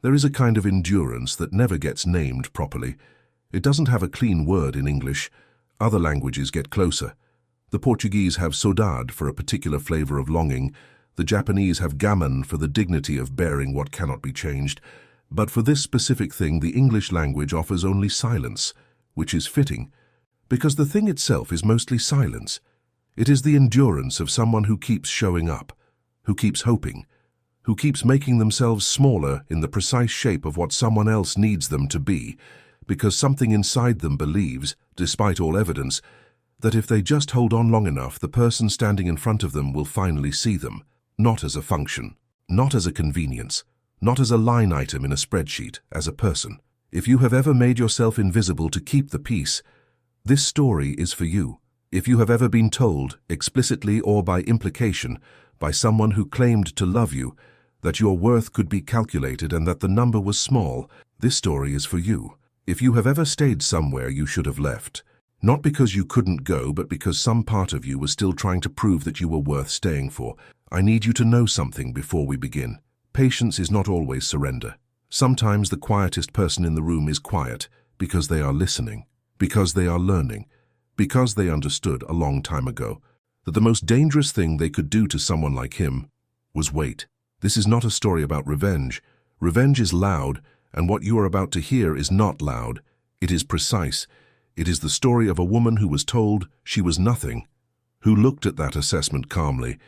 There is a kind of endurance that never gets named properly. It doesn't have a clean word in English. Other languages get closer. The Portuguese have saudade for a particular flavor of longing. The Japanese have gammon for the dignity of bearing what cannot be changed. But for this specific thing, the English language offers only silence, which is fitting, because the thing itself is mostly silence. It is the endurance of someone who keeps showing up, who keeps hoping, who keeps making themselves smaller in the precise shape of what someone else needs them to be, because something inside them believes, despite all evidence, that if they just hold on long enough, the person standing in front of them will finally see them, not as a function, not as a convenience, not as a line item in a spreadsheet, as a person. If you have ever made yourself invisible to keep the peace, this story is for you. If you have ever been told, explicitly or by implication, by someone who claimed to love you, that your worth could be calculated and that the number was small, this story is for you. If you have ever stayed somewhere you should have left, not because you couldn't go, but because some part of you was still trying to prove that you were worth staying for, I need you to know something before we begin. Patience is not always surrender. Sometimes the quietest person in the room is quiet because they are listening, because they are learning, because they understood a long time ago that the most dangerous thing they could do to someone like him was wait. This is not a story about revenge. Revenge is loud, and what you are about to hear is not loud. It is precise. It is the story of a woman who was told she was nothing, who looked at that assessment calmly,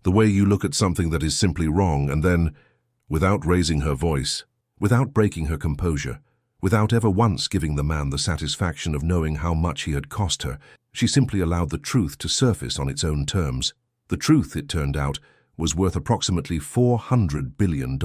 the way you look at something that is simply wrong, and then, without raising her voice, without breaking her composure, without ever once giving the man the satisfaction of knowing how much he had cost her, she simply allowed the truth to surface on its own terms. The truth, it turned out, was worth approximately $400 billion.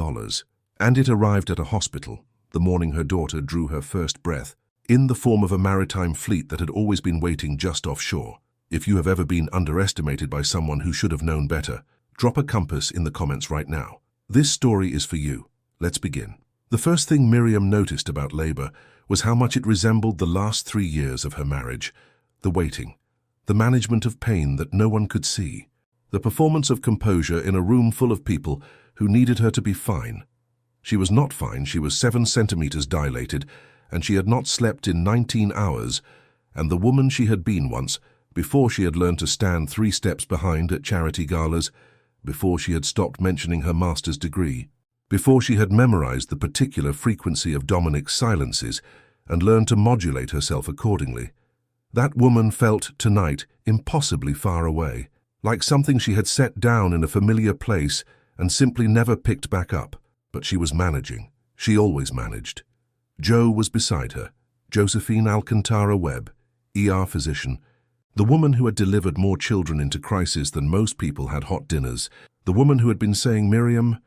And it arrived at a hospital, the morning her daughter drew her first breath, in the form of a maritime fleet that had always been waiting just offshore. If you have ever been underestimated by someone who should have known better, drop a compass in the comments right now. This story is for you. Let's begin. The first thing Miriam noticed about labor was how much it resembled the last 3 years of her marriage. The waiting, the management of pain that no one could see, the performance of composure in a room full of people who needed her to be fine. She was not fine, she was 7 centimeters dilated, and she had not slept in 19 hours, and the woman she had been once, before she had learned to stand 3 steps behind at charity galas, before she had stopped mentioning her master's degree, before she had memorized the particular frequency of Dominic's silences and learned to modulate herself accordingly. That woman felt, tonight, impossibly far away, like something she had set down in a familiar place and simply never picked back up. But she was managing. She always managed. Joe was beside her, Josephine Alcantara-Webb, ER physician, the woman who had delivered more children into crisis than most people had hot dinners, the woman who had been saying, "Miriam,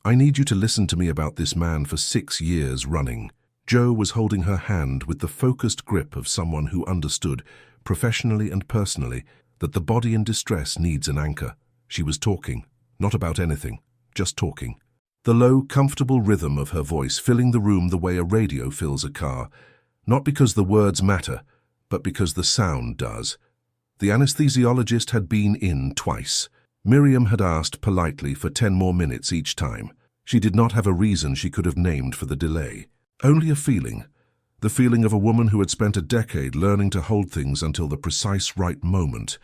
I need you to listen to me about this man for 6 years running." Joe was holding her hand with the focused grip of someone who understood, professionally and personally, that the body in distress needs an anchor. She was talking, not about anything, just talking. The low, comfortable rhythm of her voice filling the room the way a radio fills a car, not because the words matter, but because the sound does. The anesthesiologist had been in twice. Miriam had asked politely for 10 more minutes each time. She did not have a reason she could have named for the delay. Only a feeling. The feeling of a woman who had spent a decade learning to hold things until the precise right moment,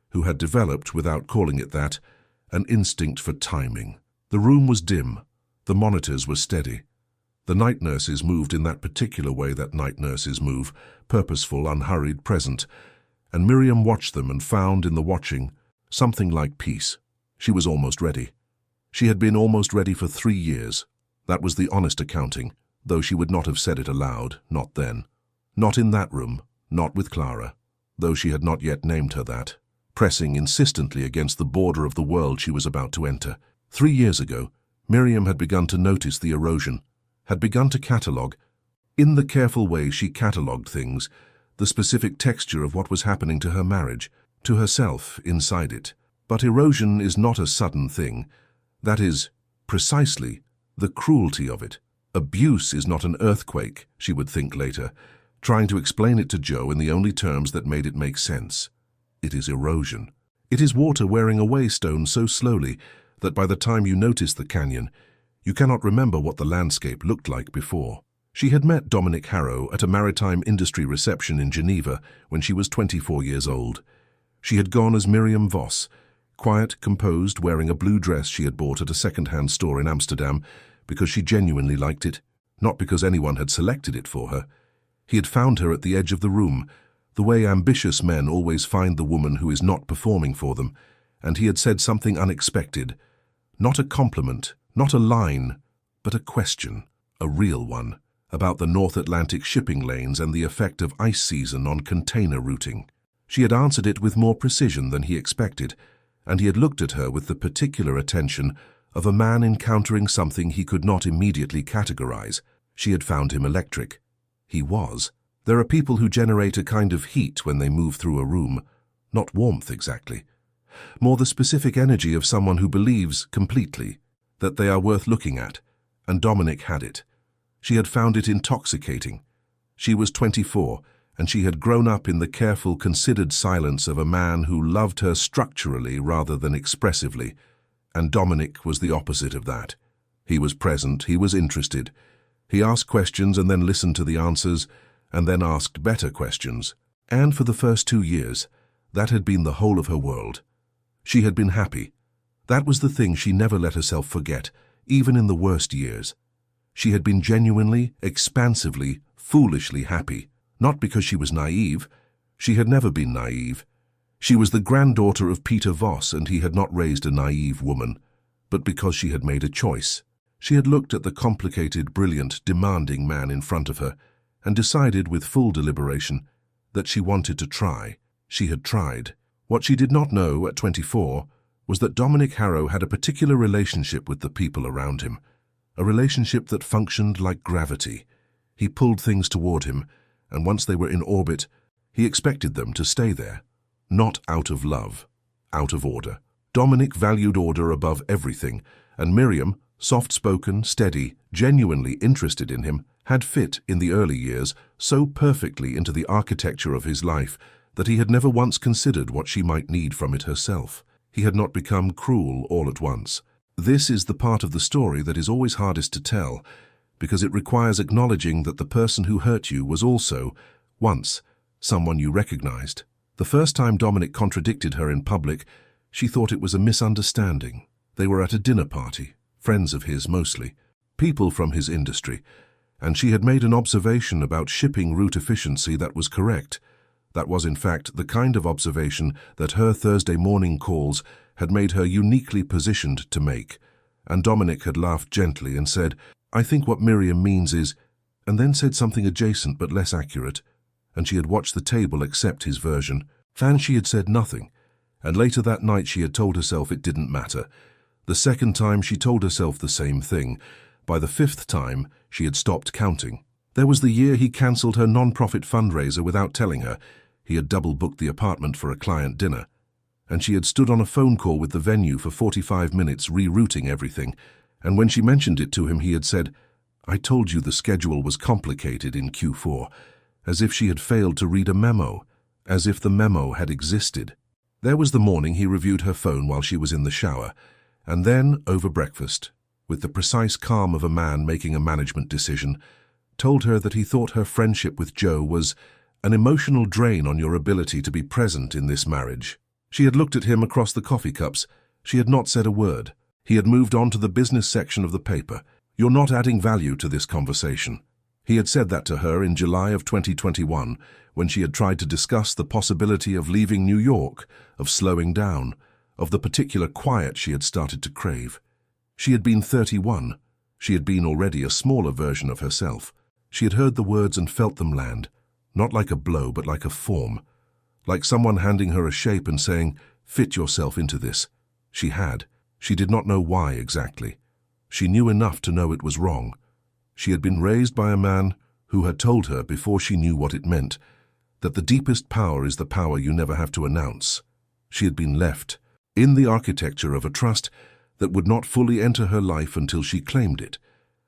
who had developed, without calling it that, an instinct for timing. The room was dim. The monitors were steady. The night nurses moved in that particular way that night nurses move, purposeful, unhurried, present, and Miriam watched them and found in the watching something like peace. She was almost ready. She had been almost ready for 3 years. That was the honest accounting, though she would not have said it aloud, not then. Not in that room, not with Clara, though she had not yet named her that, pressing insistently against the border of the world she was about to enter. 3 years ago, Miriam had begun to notice the erosion, had begun to catalogue, in the careful way she catalogued things, the specific texture of what was happening to her marriage, to herself inside it. But erosion is not a sudden thing. That is, precisely, the cruelty of it. Abuse is not an earthquake, she would think later, trying to explain it to Joe in the only terms that made it make sense. It is erosion. It is water wearing away stone so slowly that by the time you notice the canyon, You cannot remember what the landscape looked like before. She had met Dominic Harrow at a maritime industry reception in Geneva when she was 24 years old. She had gone as Miriam Vos, quiet, composed, wearing a blue dress she had bought at a second-hand store in Amsterdam because she genuinely liked it, not because anyone had selected it for her. He had found her at the edge of the room, the way ambitious men always find the woman who is not performing for them, and he had said something unexpected. Not a compliment, not a line, but a question, a real one, about the North Atlantic shipping lanes and the effect of ice season on container routing. She had answered it with more precision than he expected, and he had looked at her with the particular attention of a man encountering something he could not immediately categorize. She had found him electric. He was. There are people who generate a kind of heat when they move through a room, not warmth exactly. More the specific energy of someone who believes completely that they are worth looking at, and Dominic had it. She had found it intoxicating. She was 24, and she had grown up in the careful, considered silence of a man who loved her structurally rather than expressively, and Dominic was the opposite of that. He was present, he was interested. He asked questions and then listened to the answers, and then asked better questions. And for the first 2 years, that had been the whole of her world. She had been happy. That was the thing she never let herself forget, even in the worst years. She had been genuinely, expansively, foolishly happy, not because she was naive. She had never been naive. She was the granddaughter of Peter Voss, and he had not raised a naive woman, but because she had made a choice. She had looked at the complicated, brilliant, demanding man in front of her, and decided with full deliberation that she wanted to try. She had tried. What she did not know at 24 was that Dominic Harrow had a particular relationship with the people around him, a relationship that functioned like gravity. He pulled things toward him, and once they were in orbit, he expected them to stay there. Not out of love, out of order. Dominic valued order above everything, and Miriam, soft-spoken, steady, genuinely interested in him, had fit, in the early years, so perfectly into the architecture of his life that he had never once considered what she might need from it herself. He had not become cruel all at once. This is the part of the story that is always hardest to tell, because it requires acknowledging that the person who hurt you was also, once, someone you recognized. The first time Dominic contradicted her in public, she thought it was a misunderstanding. They were at a dinner party, friends of his mostly, people from his industry, and she had made an observation about shipping route efficiency that was correct. That was, in fact, the kind of observation that her Thursday morning calls had made her uniquely positioned to make, and Dominic had laughed gently and said, "I think what Miriam means is," and then said something adjacent but less accurate, and she had watched the table accept his version. And she had said nothing, and later that night she had told herself it didn't matter. The second time she told herself the same thing. By the 5th time, she had stopped counting. There was the year he cancelled her non-profit fundraiser without telling her. He had double-booked the apartment for a client dinner, and she had stood on a phone call with the venue for 45 minutes rerouting everything, and when she mentioned it to him he had said, "I told you the schedule was complicated in Q4, as if she had failed to read a memo, as if the memo had existed. There was the morning he reviewed her phone while she was in the shower, and then, over breakfast, with the precise calm of a man making a management decision, told her that he thought her friendship with Joe was an emotional drain on your ability to be present in this marriage. She had looked at him across the coffee cups. She had not said a word. He had moved on to the business section of the paper. "You're not adding value to this conversation." He had said that to her in July of 2021, when she had tried to discuss the possibility of leaving New York, of slowing down, of the particular quiet she had started to crave. She had been 31. She had been already a smaller version of herself. She had heard the words and felt them land, not like a blow but like a form, like someone handing her a shape and saying, "Fit yourself into this." She had. She did not know why exactly. She knew enough to know it was wrong. She had been raised by a man who had told her, before she knew what it meant, that the deepest power is the power you never have to announce. She had been left in the architecture of a trust that would not fully enter her life until she claimed it,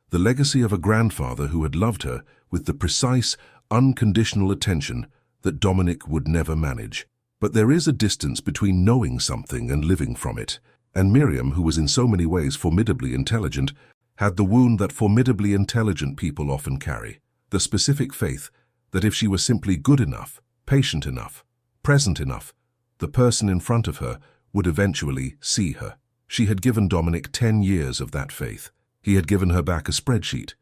the legacy of a grandfather who had loved her with the precise, unconditional attention that Dominic would never manage. But there is a distance between knowing something and living from it, and Miriam, who was in so many ways formidably intelligent, had the wound that formidably intelligent people often carry, the specific faith that if she were simply good enough, patient enough, present enough, the person in front of her would eventually see her. She had given Dominic 10 years of that faith. He had given her back a spreadsheet.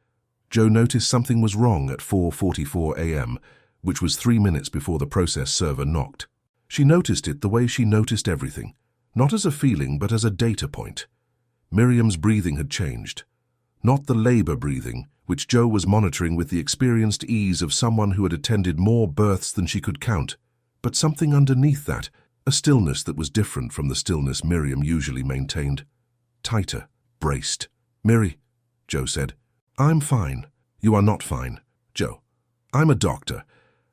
Jo noticed something was wrong at 4:44 a.m., which was 3 minutes before the process server knocked. She noticed it the way she noticed everything, not as a feeling but as a data point. Miriam's breathing had changed. Not the labor breathing, which Jo was monitoring with the experienced ease of someone who had attended more births than she could count, but something underneath that, a stillness that was different from the stillness Miriam usually maintained. Tighter, braced. "Miri," Jo said. "I'm fine." "You are not fine, Jo. I'm a doctor.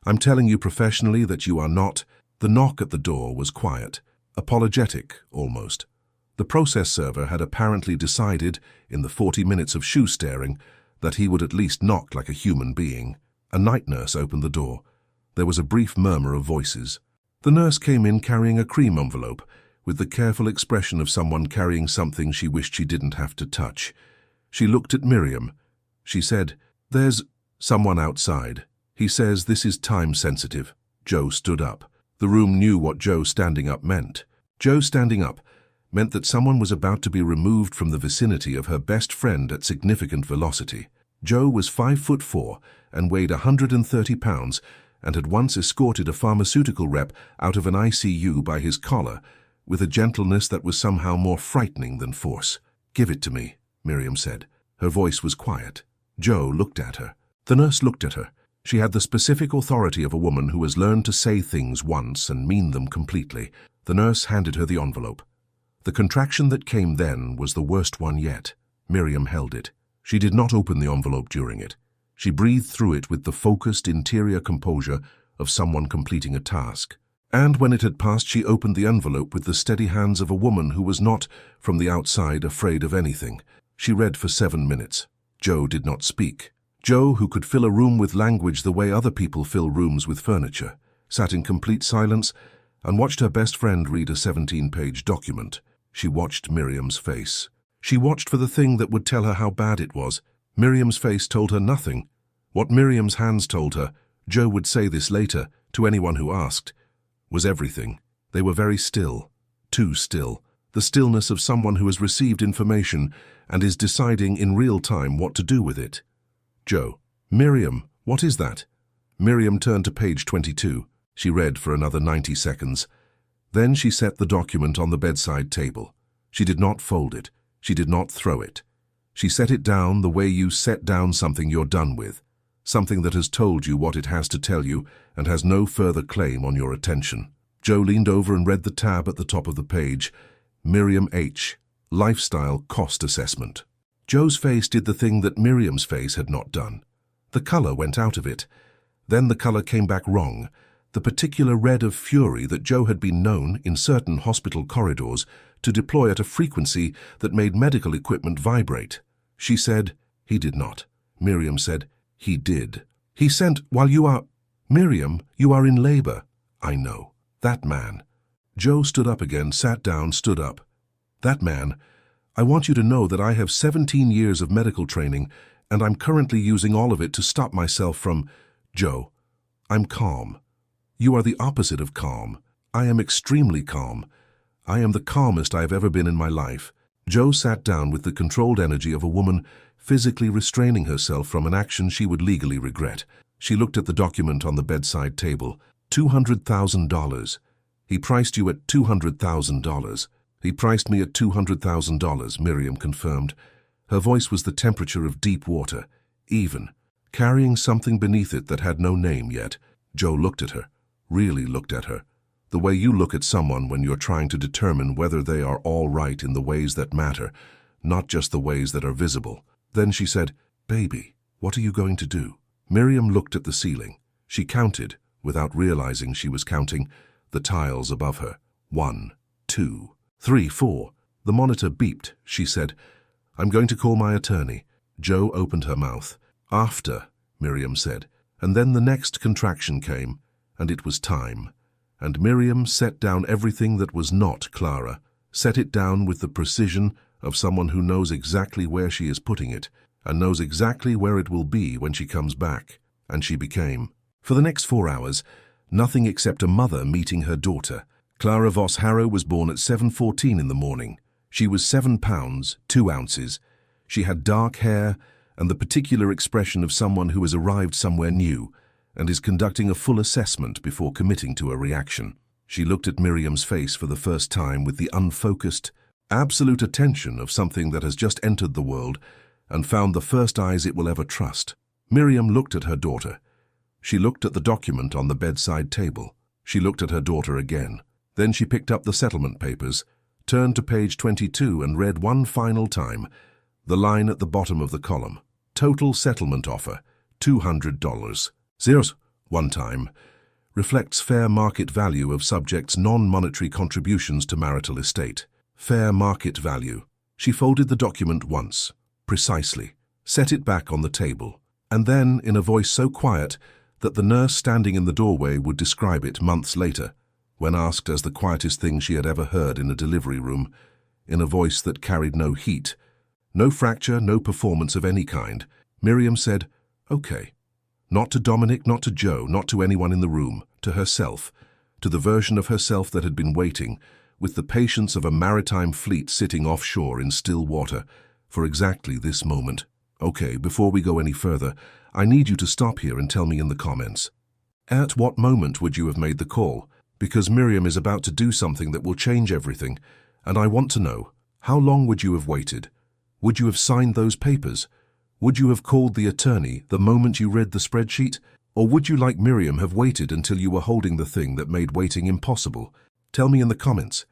I'm telling you professionally that you are not." The knock at the door was quiet, apologetic almost. The process server had apparently decided, in the 40 minutes of shoe staring, that he would at least knock like a human being. A night nurse opened the door. There was a brief murmur of voices. The nurse came in carrying a cream envelope, with the careful expression of someone carrying something she wished she didn't have to touch. She looked at Miriam. She said, "There's someone outside. He says this is time sensitive." Jo stood up. The room knew what Jo standing up meant. Jo standing up meant that someone was about to be removed from the vicinity of her best friend at significant velocity. Jo was 5'4" and weighed 130 pounds and had once escorted a pharmaceutical rep out of an ICU by his collar with a gentleness that was somehow more frightening than force. "Give it to me," Miriam said. Her voice was quiet. Jo looked at her. The nurse looked at her. She had the specific authority of a woman who has learned to say things once and mean them completely. The nurse handed her the envelope. The contraction that came then was the worst one yet. Miriam held it. She did not open the envelope during it. She breathed through it with the focused interior composure of someone completing a task. And when it had passed, she opened the envelope with the steady hands of a woman who was not, from the outside, afraid of anything. She read for 7 minutes. Jo did not speak. Jo, who could fill a room with language the way other people fill rooms with furniture, sat in complete silence and watched her best friend read a 17-page document. She watched Miriam's face. She watched for the thing that would tell her how bad it was. Miriam's face told her nothing. What Miriam's hands told her, Jo would say this later to anyone who asked, was everything. They were very still, too still. The stillness of someone who has received information and is deciding in real time what to do with it. Jo. "Miriam, what is that?" Miriam turned to page 22. She read for another 90 seconds. Then she set the document on the bedside table. She did not fold it. She did not throw it. She set it down the way you set down something you're done with, something that has told you what it has to tell you and has no further claim on your attention. Jo leaned over and read the tab at the top of the page. Miriam H. Lifestyle Cost Assessment. Jo's face did the thing that Miriam's face had not done. The color went out of it. Then the color came back wrong, the particular red of fury that Jo had been known, in certain hospital corridors, to deploy at a frequency that made medical equipment vibrate. She said, "He did not." Miriam said, "He did." "He sent while you are—" "Miriam, you are in labor." "I know." "That man." Jo stood up again, sat down, stood up. "That man. I want you to know that I have 17 years of medical training, and I'm currently using all of it to stop myself from—" "Jo, I'm calm." "You are the opposite of calm. I am extremely calm. I am the calmest I have ever been in my life." Jo sat down with the controlled energy of a woman physically restraining herself from an action she would legally regret. She looked at the document on the bedside table. $200,000. "He priced you at $200,000. "He priced me at $200,000, Miriam confirmed. Her voice was the temperature of deep water, even, carrying something beneath it that had no name yet. Jo looked at her, really looked at her, the way you look at someone when you're trying to determine whether they are all right in the ways that matter, not just the ways that are visible. Then she said, "Baby, what are you going to do?" Miriam looked at the ceiling. She counted, without realizing she was counting, the tiles above her. 1, 2, 3, 4. The monitor beeped. She said, "I'm going to call my attorney." Jo opened her mouth. "After," Miriam said, and then the next contraction came, and it was time. And Miriam set down everything that was not Clara, set it down with the precision of someone who knows exactly where she is putting it and knows exactly where it will be when she comes back. And she became. For the next 4 hours, nothing except a mother meeting her daughter. Clara Voss Harrow was born at 7:14 in the morning. She was 7 pounds, 2 ounces. She had dark hair and the particular expression of someone who has arrived somewhere new and is conducting a full assessment before committing to a reaction. She looked at Miriam's face for the first time with the unfocused, absolute attention of something that has just entered the world and found the first eyes it will ever trust. Miriam looked at her daughter. She looked at the document on the bedside table. She looked at her daughter again. Then she picked up the settlement papers, turned to page 22 and read one final time the line at the bottom of the column. Total settlement offer, $200. Zeros, one time, reflects fair market value of subject's non-monetary contributions to marital estate. Fair market value. She folded the document once, precisely, set it back on the table, and then, in a voice so quiet that the nurse standing in the doorway would describe it months later, when asked as the quietest thing she had ever heard in a delivery room, in a voice that carried no heat, no fracture, no performance of any kind, Miriam said, "Okay." Not to Dominic, not to Joe, not to anyone in the room, to herself, to the version of herself that had been waiting, with the patience of a maritime fleet sitting offshore in still water, for exactly this moment. "Okay, before we go any further, I need you to stop here and tell me in the comments. At what moment would you have made the call? Because Miriam is about to do something that will change everything, and I want to know, how long would you have waited? Would you have signed those papers? Would you have called the attorney the moment you read the spreadsheet? Or would you, like Miriam, have waited until you were holding the thing that made waiting impossible? Tell me in the comments.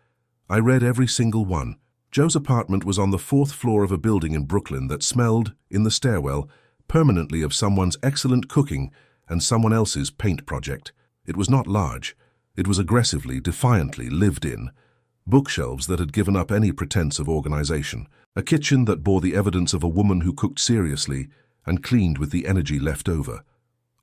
I read every single one. Joe's apartment was on the 4th floor of a building in Brooklyn that smelled, in the stairwell, permanently of someone's excellent cooking and someone else's paint project. It was not large. It was aggressively, defiantly lived in. Bookshelves that had given up any pretense of organization. A kitchen that bore the evidence of a woman who cooked seriously and cleaned with the energy left over.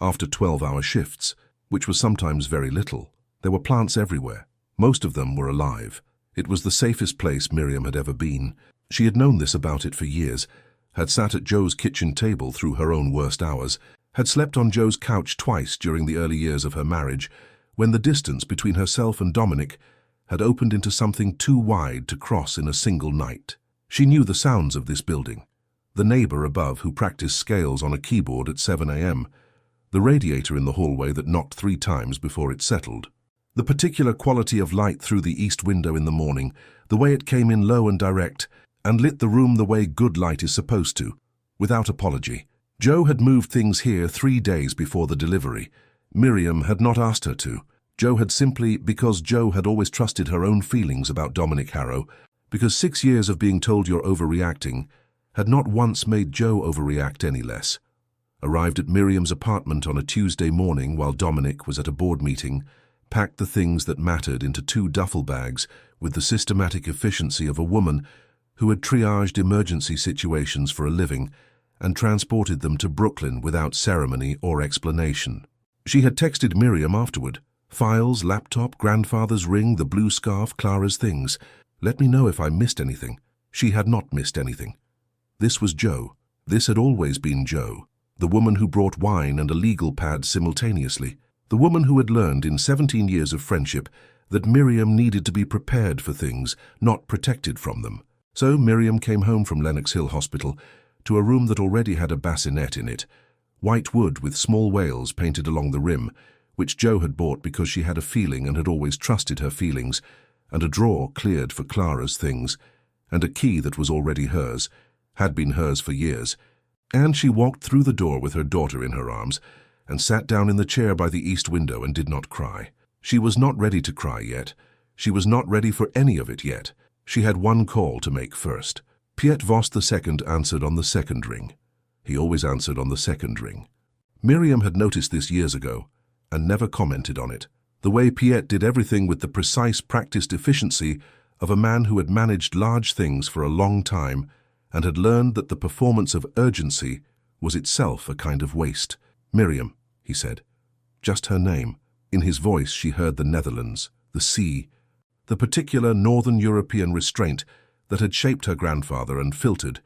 After 12-hour shifts, which was sometimes very little, there were plants everywhere. Most of them were alive. It was the safest place Miriam had ever been. She had known this about it for years, had sat at Joe's kitchen table through her own worst hours, had slept on Joe's couch twice during the early years of her marriage, when the distance between herself and Dominic had opened into something too wide to cross in a single night. She knew the sounds of this building. The neighbor above who practiced scales on a keyboard at 7 a.m., the radiator in the hallway that knocked 3 times before it settled. The particular quality of light through the east window in the morning, the way it came in low and direct, and lit the room the way good light is supposed to, without apology. Joe had moved things here 3 days before the delivery. Miriam had not asked her to. Joe had simply, because Joe had always trusted her own feelings about Dominic Harrow, because 6 years of being told you're overreacting had not once made Joe overreact any less. Arrived at Miriam's apartment on a Tuesday morning while Dominic was at a board meeting, packed the things that mattered into 2 duffel bags with the systematic efficiency of a woman who had triaged emergency situations for a living and transported them to Brooklyn without ceremony or explanation. She had texted Miriam afterward. Files, laptop, grandfather's ring, the blue scarf, Clara's things. Let me know if I missed anything. She had not missed anything. This was Joe. This had always been Joe. The woman who brought wine and a legal pad simultaneously. The woman who had learned in 17 years of friendship that Miriam needed to be prepared for things, not protected from them. So Miriam came home from Lenox Hill Hospital to a room that already had a bassinet in it, white wood with small whales painted along the rim, which Joe had bought because she had a feeling and had always trusted her feelings, and a drawer cleared for Clara's things, and a key that was already hers, had been hers for years. And she walked through the door with her daughter in her arms and sat down in the chair by the east window and did not cry. She was not ready to cry yet. She was not ready for any of it yet. She had one call to make first. Piet Voss II answered on the 2nd ring. He always answered on the 2nd ring. Miriam had noticed this years ago and never commented on it. The way Piet did everything with the precise, practiced efficiency of a man who had managed large things for a long time and had learned that the performance of urgency was itself a kind of waste. "Miriam," he said. Just her name. In his voice she heard the Netherlands, the sea, the particular Northern European restraint that had shaped her grandfather and filtered,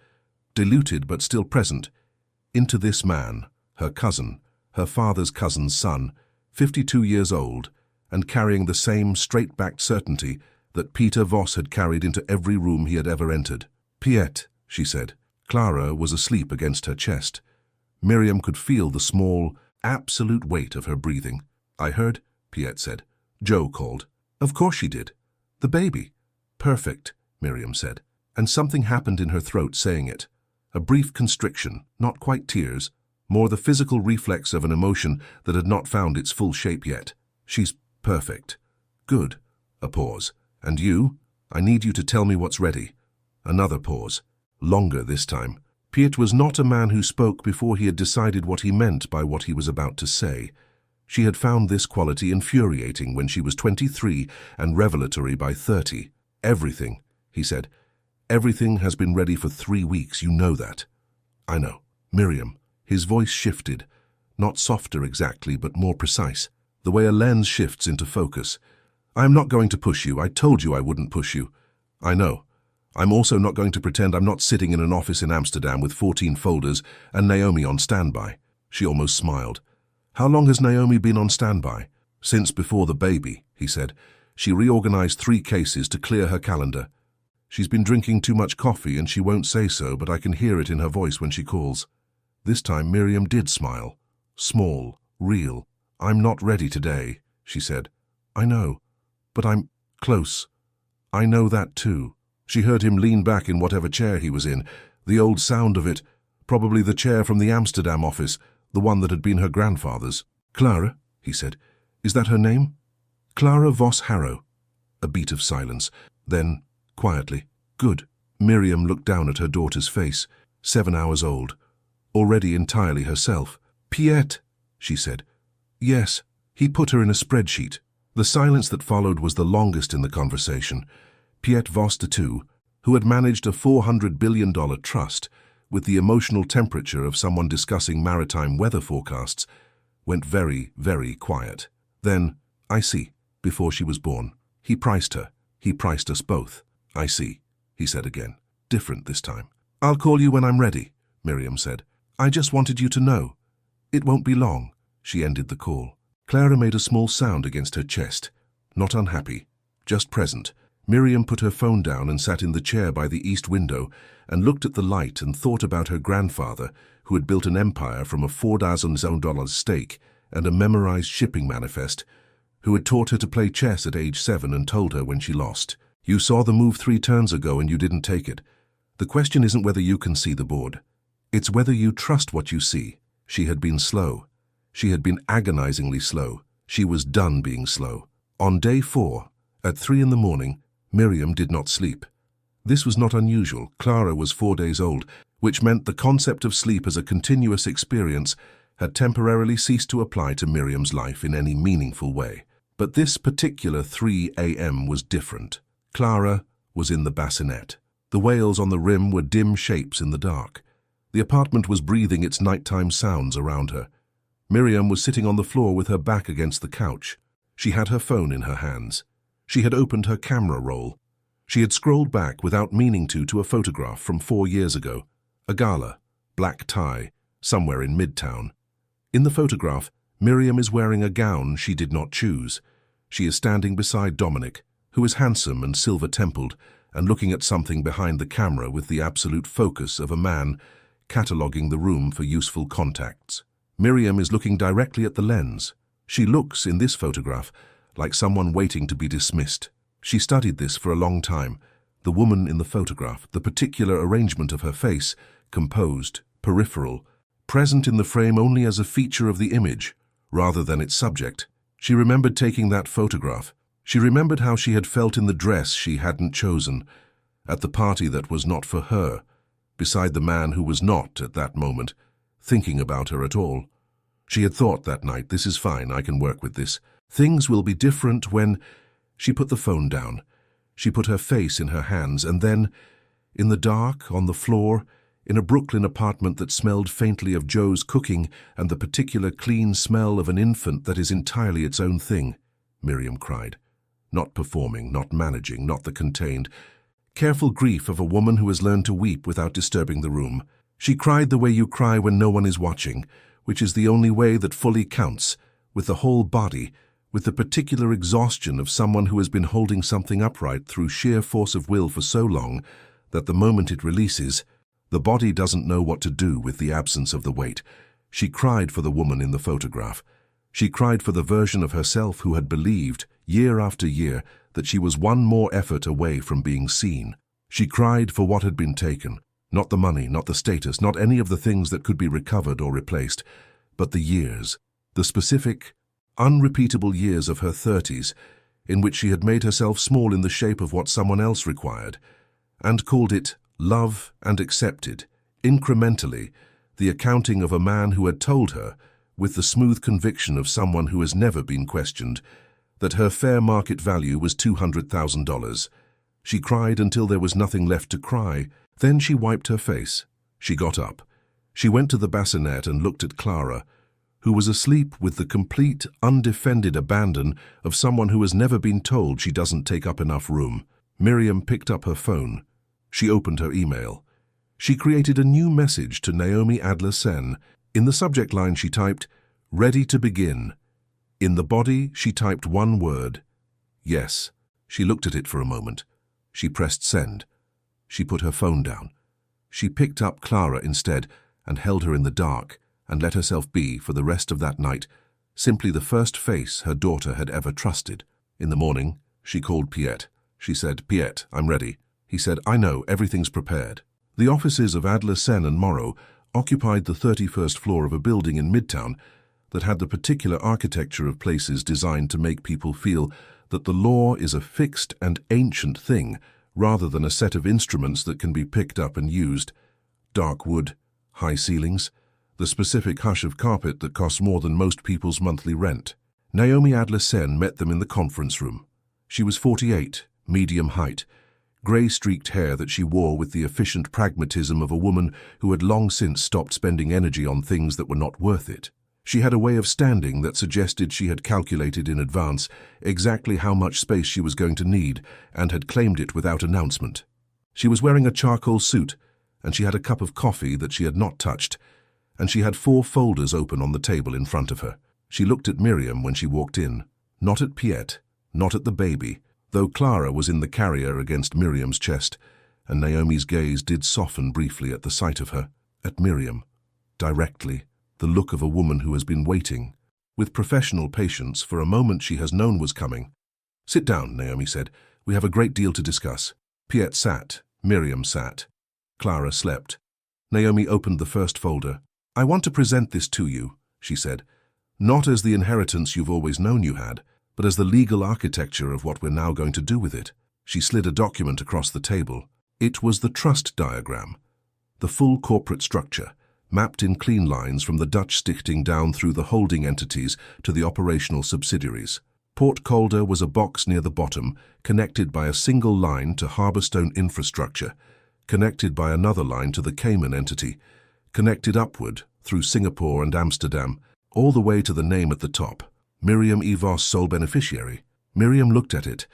diluted but still present, into this man, her cousin, her father's cousin's son, 52 years old, and carrying the same straight-backed certainty that Peter Voss had carried into every room he had ever entered. "Piet," she said. Clara was asleep against her chest. Miriam could feel the small, absolute weight of her breathing. "I heard," Piet said. "Joe called." "Of course she did. The baby." "Perfect," Miriam said. And something happened in her throat saying it. A brief constriction, not quite tears, more the physical reflex of an emotion that had not found its full shape yet. "She's perfect." "Good." A pause. "And you? I need you to tell me what's ready." Another pause. Longer this time. Piet was not a man who spoke before he had decided what he meant by what he was about to say. She had found this quality infuriating when she was 23 and revelatory by 30. "Everything," he said. "Everything has been ready for 3 weeks, you know that." "I know." "Miriam." His voice shifted, not softer exactly, but more precise, the way a lens shifts into focus. "I am not going to push you. I told you I wouldn't push you." "I know. I'm also not going to pretend I'm not sitting in an office in Amsterdam with 14 folders and Naomi on standby." She almost smiled. "How long has Naomi been on standby?" "Since before the baby," he said. "She reorganized 3 cases to clear her calendar. She's been drinking too much coffee and she won't say so, but I can hear it in her voice when she calls." This time Miriam did smile. Small, real. "I'm not ready today," she said. "I know, but I'm close." "I know that too." She heard him lean back in whatever chair he was in, the old sound of it, probably the chair from the Amsterdam office, the one that had been her grandfather's. "Clara," he said. "Is that her name?" "Clara Voss Harrow." A beat of silence. Then, quietly, "Good." Miriam looked down at her daughter's face, 7 hours old, already entirely herself. "Piet," she said. "Yes." He put her in a spreadsheet. The silence that followed was the longest in the conversation. Piet Voss II, who had managed a $400 billion trust with the emotional temperature of someone discussing maritime weather forecasts, went very, very quiet. Then, "I see," before she was born. He priced her. He priced us both. "I see," he said again. Different this time. "I'll call you when I'm ready," Miriam said. "I just wanted you to know. It won't be long." She ended the call. Clara made a small sound against her chest. Not unhappy, just present. Miriam put her phone down and sat in the chair by the east window and looked at the light and thought about her grandfather, who had built an empire from a $4,000 stake and a memorized shipping manifest, who had taught her to play chess at age 7 and told her when she lost, "You saw the move 3 turns ago and you didn't take it. The question isn't whether you can see the board. It's whether you trust what you see." She had been slow. She had been agonizingly slow. She was done being slow. On day 4, at 3 in the morning, Miriam did not sleep. This was not unusual. Clara was 4 days old, which meant the concept of sleep as a continuous experience had temporarily ceased to apply to Miriam's life in any meaningful way. But this particular 3 a.m. was different. Clara was in the bassinet. The whales on the rim were dim shapes in the dark. The apartment was breathing its nighttime sounds around her. Miriam was sitting on the floor with her back against the couch. She had her phone in her hands. She had opened her camera roll. She had scrolled back without meaning to a photograph from 4 years ago. A gala, black tie, somewhere in Midtown. In the photograph, Miriam is wearing a gown she did not choose. She is standing beside Dominic, who is handsome and silver-templed, and looking at something behind the camera with the absolute focus of a man cataloguing the room for useful contacts. Miriam is looking directly at the lens. She looks, in this photograph, like someone waiting to be dismissed. She studied this for a long time. The woman in the photograph, the particular arrangement of her face, composed, peripheral, present in the frame only as a feature of the image, rather than its subject. She remembered taking that photograph. She remembered how she had felt in the dress she hadn't chosen, at the party that was not for her, beside the man who was not, at that moment, thinking about her at all. She had thought that night, "This is fine, I can work with this. Things will be different when—" She put the phone down. She put her face in her hands, and then, in the dark, on the floor, in a Brooklyn apartment that smelled faintly of Joe's cooking and the particular clean smell of an infant that is entirely its own thing, Miriam cried. Not performing, not managing, not the contained. Careful grief of a woman who has learned to weep without disturbing the room. She cried the way you cry when no one is watching, which is the only way that fully counts, with the whole body, with the particular exhaustion of someone who has been holding something upright through sheer force of will for so long that the moment it releases, the body doesn't know what to do with the absence of the weight. She cried for the woman in the photograph. She cried for the version of herself who had believed, year after year, that she was one more effort away from being seen. She cried for what had been taken, not the money, not the status, not any of the things that could be recovered or replaced, but the years, the specific, unrepeatable years of her 30s, in which she had made herself small in the shape of what someone else required, and called it love and accepted, incrementally, the accounting of a man who had told her, with the smooth conviction of someone who has never been questioned, that her fair market value was $200,000. She cried until there was nothing left to cry. Then she wiped her face. She got up. She went to the bassinet and looked at Clara, who was asleep with the complete, undefended abandon of someone who has never been told she doesn't take up enough room. Miriam picked up her phone. She opened her email. She created a new message to Naomi Adler-Sen. In the subject line she typed, "Ready to begin." In the body she typed one word, "Yes." She looked at it for a moment. She pressed send. She put her phone down. She picked up Clara instead and held her in the dark and let herself be, for the rest of that night, simply the first face her daughter had ever trusted. In the morning, she called Piet. She said, "Piet, I'm ready." He said, "I know, everything's prepared." The offices of Adler-Sen and Morrow occupied the 31st floor of a building in Midtown that had the particular architecture of places designed to make people feel that the law is a fixed and ancient thing rather than a set of instruments that can be picked up and used. Dark wood, high ceilings, the specific hush of carpet that costs more than most people's monthly rent. Naomi Adler-Sen met them in the conference room. She was 48, medium height, grey-streaked hair that she wore with the efficient pragmatism of a woman who had long since stopped spending energy on things that were not worth it. She had a way of standing that suggested she had calculated in advance exactly how much space she was going to need and had claimed it without announcement. She was wearing a charcoal suit, and she had a cup of coffee that she had not touched, and she had 4 folders open on the table in front of her. She looked at Miriam when she walked in, not at Piet, not at the baby, though Clara was in the carrier against Miriam's chest, and Naomi's gaze did soften briefly at the sight of her, at Miriam, directly, the look of a woman who has been waiting, with professional patience, for a moment she has known was coming. "Sit down," Naomi said. "We have a great deal to discuss." Piet sat. Miriam sat. Clara slept. Naomi opened the first folder. "I want to present this to you," she said, "not as the inheritance you've always known you had, but as the legal architecture of what we're now going to do with it." She slid a document across the table. It was the trust diagram, the full corporate structure, mapped in clean lines from the Dutch stichting down through the holding entities to the operational subsidiaries. Port Calder was a box near the bottom, connected by a single line to Harborstone infrastructure, connected by another line to the Cayman entity, connected upward through Singapore and Amsterdam, all the way to the name at the top, Miriam H, sole beneficiary. Miriam looked at it.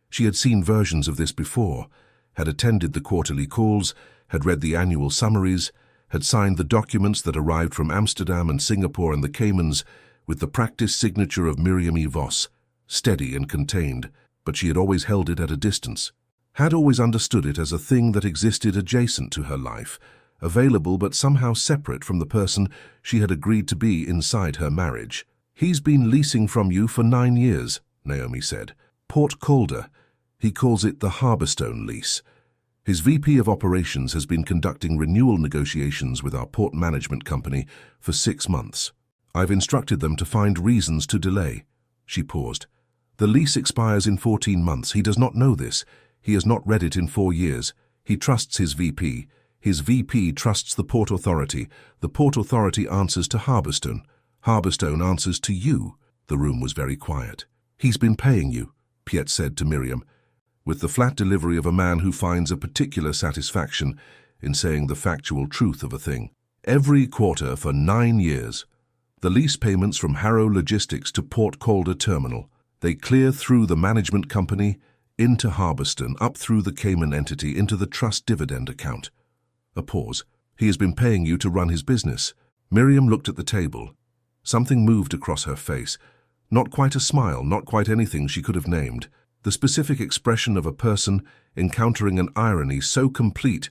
She had seen versions of this before, had attended the quarterly calls, had read the annual summaries, had signed the documents that arrived from Amsterdam and Singapore and the Caymans with the practiced signature of Miriam H, steady and contained, but she had always held it at a distance, had always understood it as a thing that existed adjacent to her life, available but somehow separate from the person she had agreed to be inside her marriage. "He's been leasing from you for 9 years, Naomi said. "Port Calder. He calls it the Harborstone lease. His VP of Operations has been conducting renewal negotiations with our port management company for 6 months. I've instructed them to find reasons to delay." She paused. "The lease expires in 14 months. He does not know this. He has not read it in 4 years. He trusts his VP. His VP trusts the Port Authority. The Port Authority answers to Harborstone. Harborstone answers to you." The room was very quiet. "He's been paying you," Piet said to Miriam, with the flat delivery of a man who finds a particular satisfaction in saying the factual truth of a thing. "Every quarter for 9 years. The lease payments from Harrow Logistics to Port Calder Terminal. They clear through the management company, into Harbiston, up through the Cayman entity, into the trust dividend account. A pause. He has been paying you to run his business. Miriam looked at the table. Something moved across her face. Not quite a smile, not quite anything she could have named. The specific expression of a person encountering an irony so complete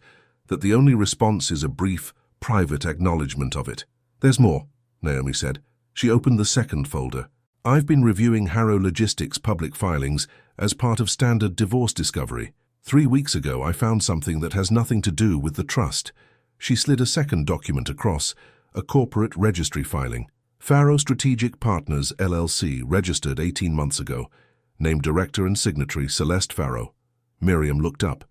that the only response is a brief, private acknowledgement of it. "There's more," Naomi said. She opened the second folder. "I've been reviewing Harrow Logistics' public filings as part of standard divorce discovery. 3 weeks ago, I found something that has nothing to do with the trust." She slid a second document across, a corporate registry filing. Farrow Strategic Partners, LLC, registered 18 months ago. Named director and signatory Celeste Farrow. Miriam looked up.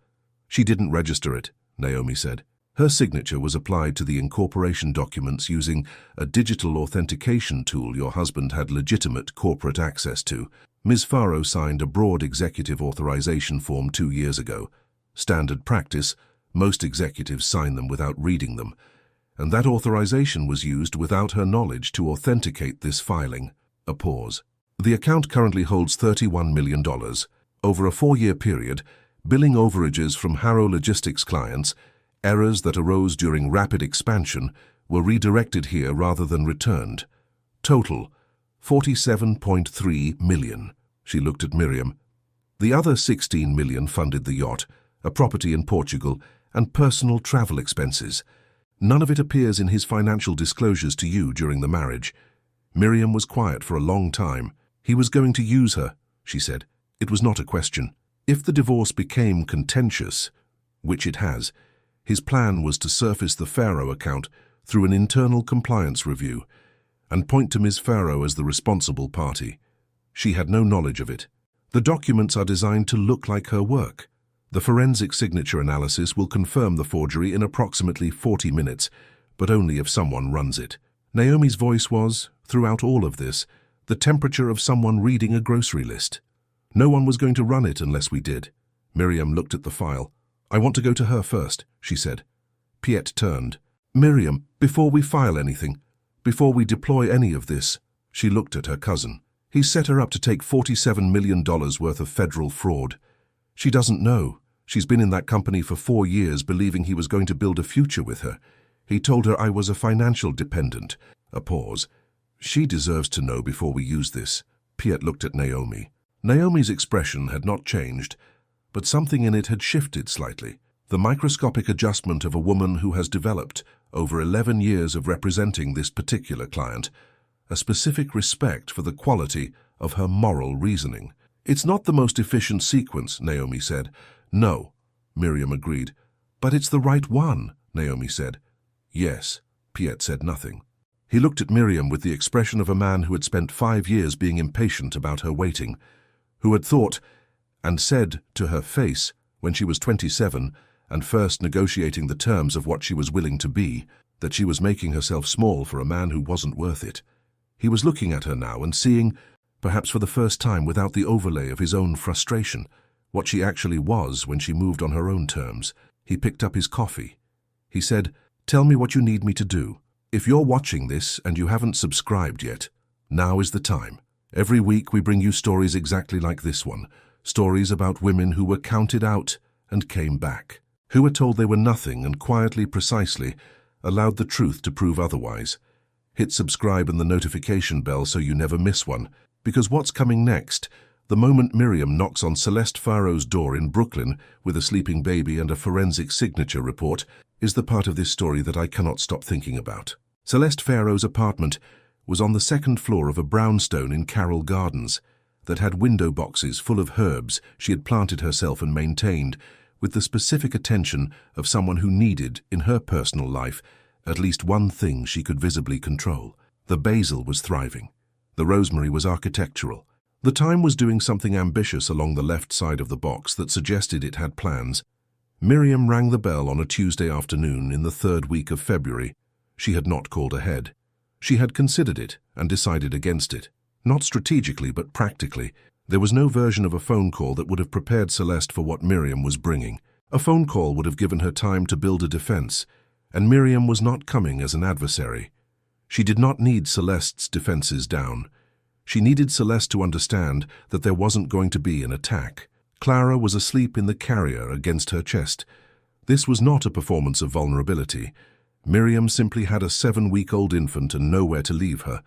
"She didn't register it," Naomi said. Her signature was applied to the incorporation documents using a digital authentication tool your husband had legitimate corporate access to. Ms. Farrow signed a broad executive authorization form 2 years ago. Standard practice, most executives sign them without reading them. And that authorization was used without her knowledge to authenticate this filing. A pause. "The account currently holds $31 million. Over a 4-year period, billing overages from Harrow Logistics clients, errors that arose during rapid expansion, were redirected here rather than returned. Total, $47.3 million. She looked at Miriam. "The other $16 million funded the yacht, a property in Portugal, and personal travel expenses. None of it appears in his financial disclosures to you during the marriage." Miriam was quiet for a long time. "He was going to use her," she said. It was not a question. If the divorce became contentious, which it has, his plan was to surface the Farrow account through an internal compliance review and point to Ms. Farrow as the responsible party. She had no knowledge of it. The documents are designed to look like her work. The forensic signature analysis will confirm the forgery in approximately 40 minutes, but only if someone runs it. Naomi's voice was, throughout all of this, the temperature of someone reading a grocery list. "No one was going to run it unless we did." Miriam looked at the file. "I want to go to her first," she said. Piet turned. "Miriam, before we file anything, before we deploy any of this," she looked at her cousin. "He's set her up to take $47 million worth of federal fraud. She doesn't know. She's been in that company for 4 years believing he was going to build a future with her. He told her I was a financial dependent." A pause. "She deserves to know before we use this." Piet looked at Naomi. Naomi's expression had not changed, but something in it had shifted slightly. The microscopic adjustment of a woman who has developed, over 11 years of representing this particular client, a specific respect for the quality of her moral reasoning. "It's not the most efficient sequence," Naomi said. "No," Miriam agreed. "But it's the right one," Naomi said. "Yes." Piet said nothing. He looked at Miriam with the expression of a man who had spent 5 years being impatient about her waiting, who had thought and said to her face when she was 27 and first negotiating the terms of what she was willing to be, that she was making herself small for a man who wasn't worth it. He was looking at her now and seeing, perhaps for the first time without the overlay of his own frustration, what she actually was when she moved on her own terms. He picked up his coffee. He said, "Tell me what you need me to do. If you're watching this and you haven't subscribed yet, now is the time. Every week we bring you stories exactly like this one, stories about women who were counted out and came back, who were told they were nothing and quietly, precisely, allowed the truth to prove otherwise. Hit subscribe and the notification bell so you never miss one, because what's coming next, the moment Miriam knocks on Celeste Farrow's door in Brooklyn with a sleeping baby and a forensic signature report, is the part of this story that I cannot stop thinking about. Celeste Farrow's apartment was on the 2nd floor of a brownstone in Carroll Gardens that had window boxes full of herbs she had planted herself and maintained, with the specific attention of someone who needed, in her personal life, at least one thing she could visibly control. The basil was thriving. The rosemary was architectural. The thyme was doing something ambitious along the left side of the box that suggested it had plans. Miriam rang the bell on a Tuesday afternoon in the 3rd week of February. She had not called ahead. She had considered it and decided against it. Not strategically, but practically. There was no version of a phone call that would have prepared Celeste for what Miriam was bringing. A phone call would have given her time to build a defense, and Miriam was not coming as an adversary. She did not need Celeste's defenses down. She needed Celeste to understand that there wasn't going to be an attack. Clara was asleep in the carrier against her chest. This was not a performance of vulnerability. Miriam simply had a 7-week-old infant and nowhere to leave her.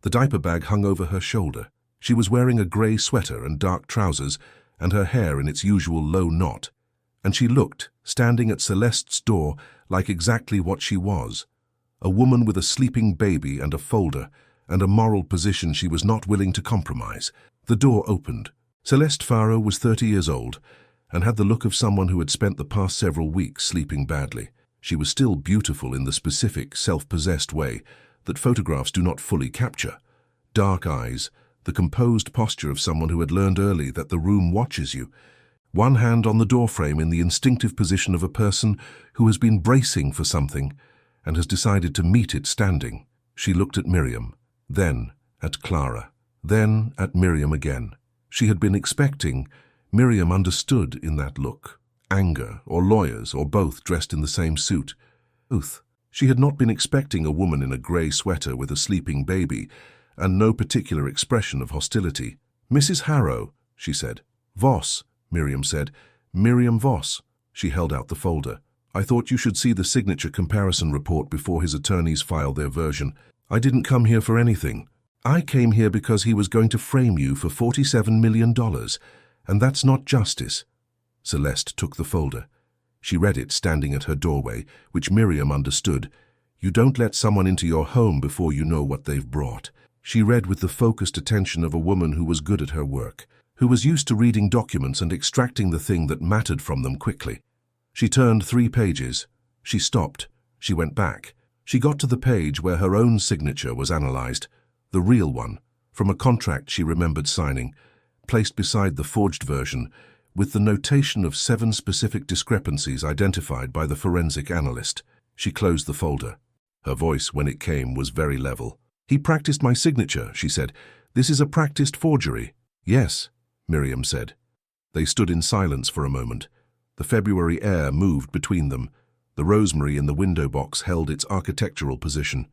The diaper bag hung over her shoulder. She was wearing a grey sweater and dark trousers, and her hair in its usual low knot. And she looked, standing at Celeste's door, like exactly what she was. A woman with a sleeping baby and a folder, and a moral position she was not willing to compromise. The door opened. Celeste Faro was 30 years old, and had the look of someone who had spent the past several weeks sleeping badly. She was still beautiful in the specific, self-possessed way that photographs do not fully capture. Dark eyes, the composed posture of someone who had learned early that the room watches you. One hand on the doorframe in the instinctive position of a person who has been bracing for something and has decided to meet it standing. She looked at Miriam, then at Clara, then at Miriam again. She had been expecting. Miriam understood in that look. Anger, or lawyers, or both dressed in the same suit. Both. She had not been expecting a woman in a grey sweater with a sleeping baby, and no particular expression of hostility. "Mrs. Harrow," she said. "Voss," Miriam said. "Miriam Voss." She held out the folder. "I thought you should see the signature comparison report before his attorneys file their version. I didn't come here for anything. I came here because he was going to frame you for $47 million, and that's not justice." Celeste took the folder. She read it standing at her doorway, which Miriam understood. "You don't let someone into your home before you know what they've brought." She read with the focused attention of a woman who was good at her work, who was used to reading documents and extracting the thing that mattered from them quickly. She turned 3 pages. She stopped. She went back. She got to the page where her own signature was analyzed, the real one, from a contract she remembered signing, placed beside the forged version, with the notation of 7 specific discrepancies identified by the forensic analyst. She closed the folder. Her voice, when it came, was very level. "He practiced my signature," she said. "This is a practiced forgery." "Yes," Miriam said. They stood in silence for a moment. The February air moved between them. The rosemary in the window box held its architectural position.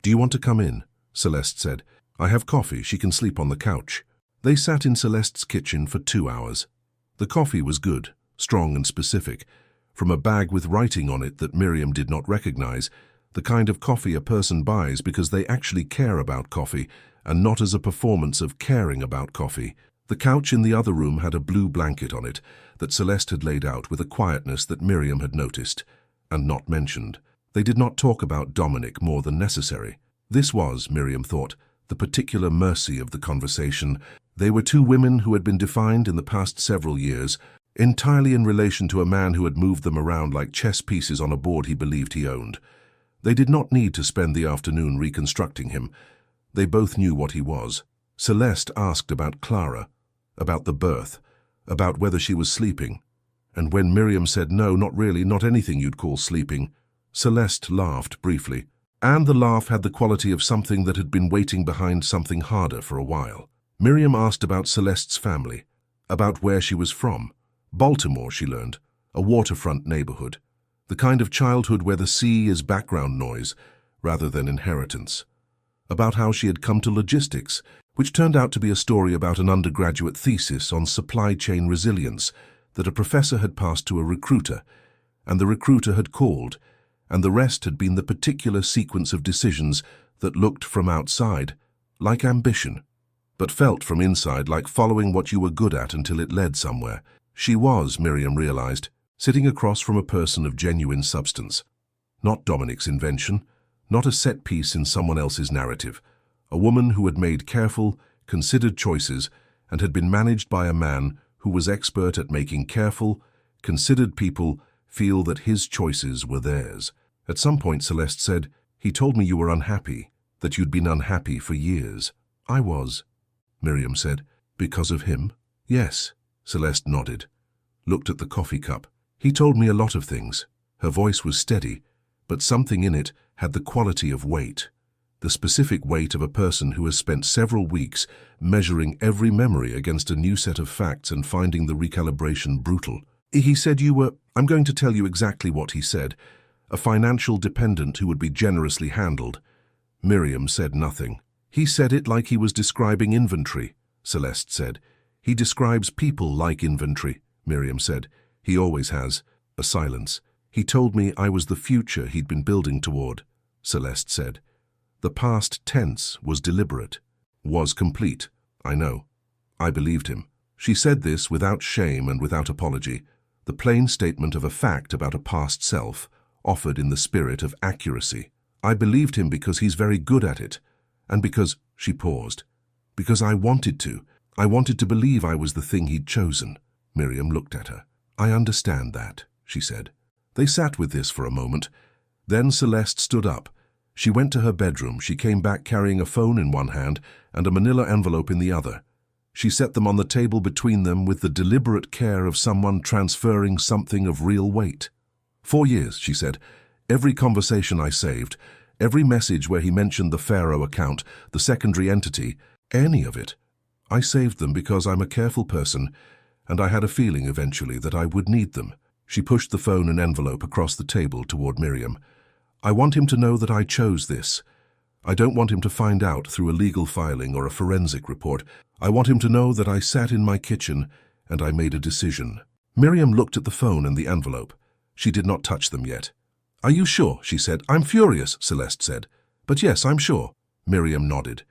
"Do you want to come in?" Celeste said. "I have coffee. She can sleep on the couch." They sat in Celeste's kitchen for 2 hours. The coffee was good, strong and specific, from a bag with writing on it that Miriam did not recognize, the kind of coffee a person buys because they actually care about coffee and not as a performance of caring about coffee. The couch in the other room had a blue blanket on it that Celeste had laid out with a quietness that Miriam had noticed and not mentioned. They did not talk about Dominic more than necessary. This was, Miriam thought, the particular mercy of the conversation. They were 2 women who had been defined in the past several years, entirely in relation to a man who had moved them around like chess pieces on a board he believed he owned. They did not need to spend the afternoon reconstructing him. They both knew what he was. Celeste asked about Clara, about the birth, about whether she was sleeping. And when Miriam said no, not really, not anything you'd call sleeping, Celeste laughed briefly. And the laugh had the quality of something that had been waiting behind something harder for a while. Miriam asked about Celeste's family, about where she was from. Baltimore, she learned, a waterfront neighborhood. The kind of childhood where the sea is background noise rather than inheritance. About how she had come to logistics, which turned out to be a story about an undergraduate thesis on supply chain resilience that a professor had passed to a recruiter, and the recruiter had called, and the rest had been the particular sequence of decisions that looked from outside like ambition, but felt from inside like following what you were good at until it led somewhere. She was, Miriam realized, sitting across from a person of genuine substance. Not Dominic's invention, not a set piece in someone else's narrative. A woman who had made careful, considered choices and had been managed by a man who was expert at making careful, considered people feel that his choices were theirs. At some point, Celeste said, "He told me you were unhappy, that you'd been unhappy for years." "I was," Miriam said. "Because of him?" "Yes," Celeste nodded, looked at the coffee cup. "He told me a lot of things." Her voice was steady, but something in it had the quality of weight, the specific weight of a person who has spent several weeks measuring every memory against a new set of facts and finding the recalibration brutal. "He said you were—" "I'm going to tell you exactly what he said. A financial dependent who would be generously handled." Miriam said nothing. "He said it like he was describing inventory," Celeste said. He describes people like inventory, Miriam said. He always has. A silence. He told me I was the future he'd been building toward, Celeste said. The past tense was deliberate. Was complete. I know. I believed him. She said this without shame and without apology, the plain statement of a fact about a past self, offered in the spirit of accuracy. I believed him because he's very good at it, and because, she paused, because I wanted to. I wanted to believe I was the thing he'd chosen. Miriam looked at her. I understand that, she said. They sat with this for a moment. Then Celeste stood up. She went to her bedroom. She came back carrying a phone in one hand and a manila envelope in the other. She set them on the table between them with the deliberate care of someone transferring something of real weight. 4 years, she said. Every conversation I saved, every message where he mentioned the Pharaoh account, the secondary entity, any of it. I saved them because I'm a careful person, and I had a feeling eventually that I would need them. She pushed the phone and envelope across the table toward Miriam. I want him to know that I chose this. I don't want him to find out through a legal filing or a forensic report. I want him to know that I sat in my kitchen and I made a decision. Miriam looked at the phone and the envelope. She did not touch them yet. Are you sure? She said. I'm furious, Celeste said. But yes, I'm sure. Miriam nodded.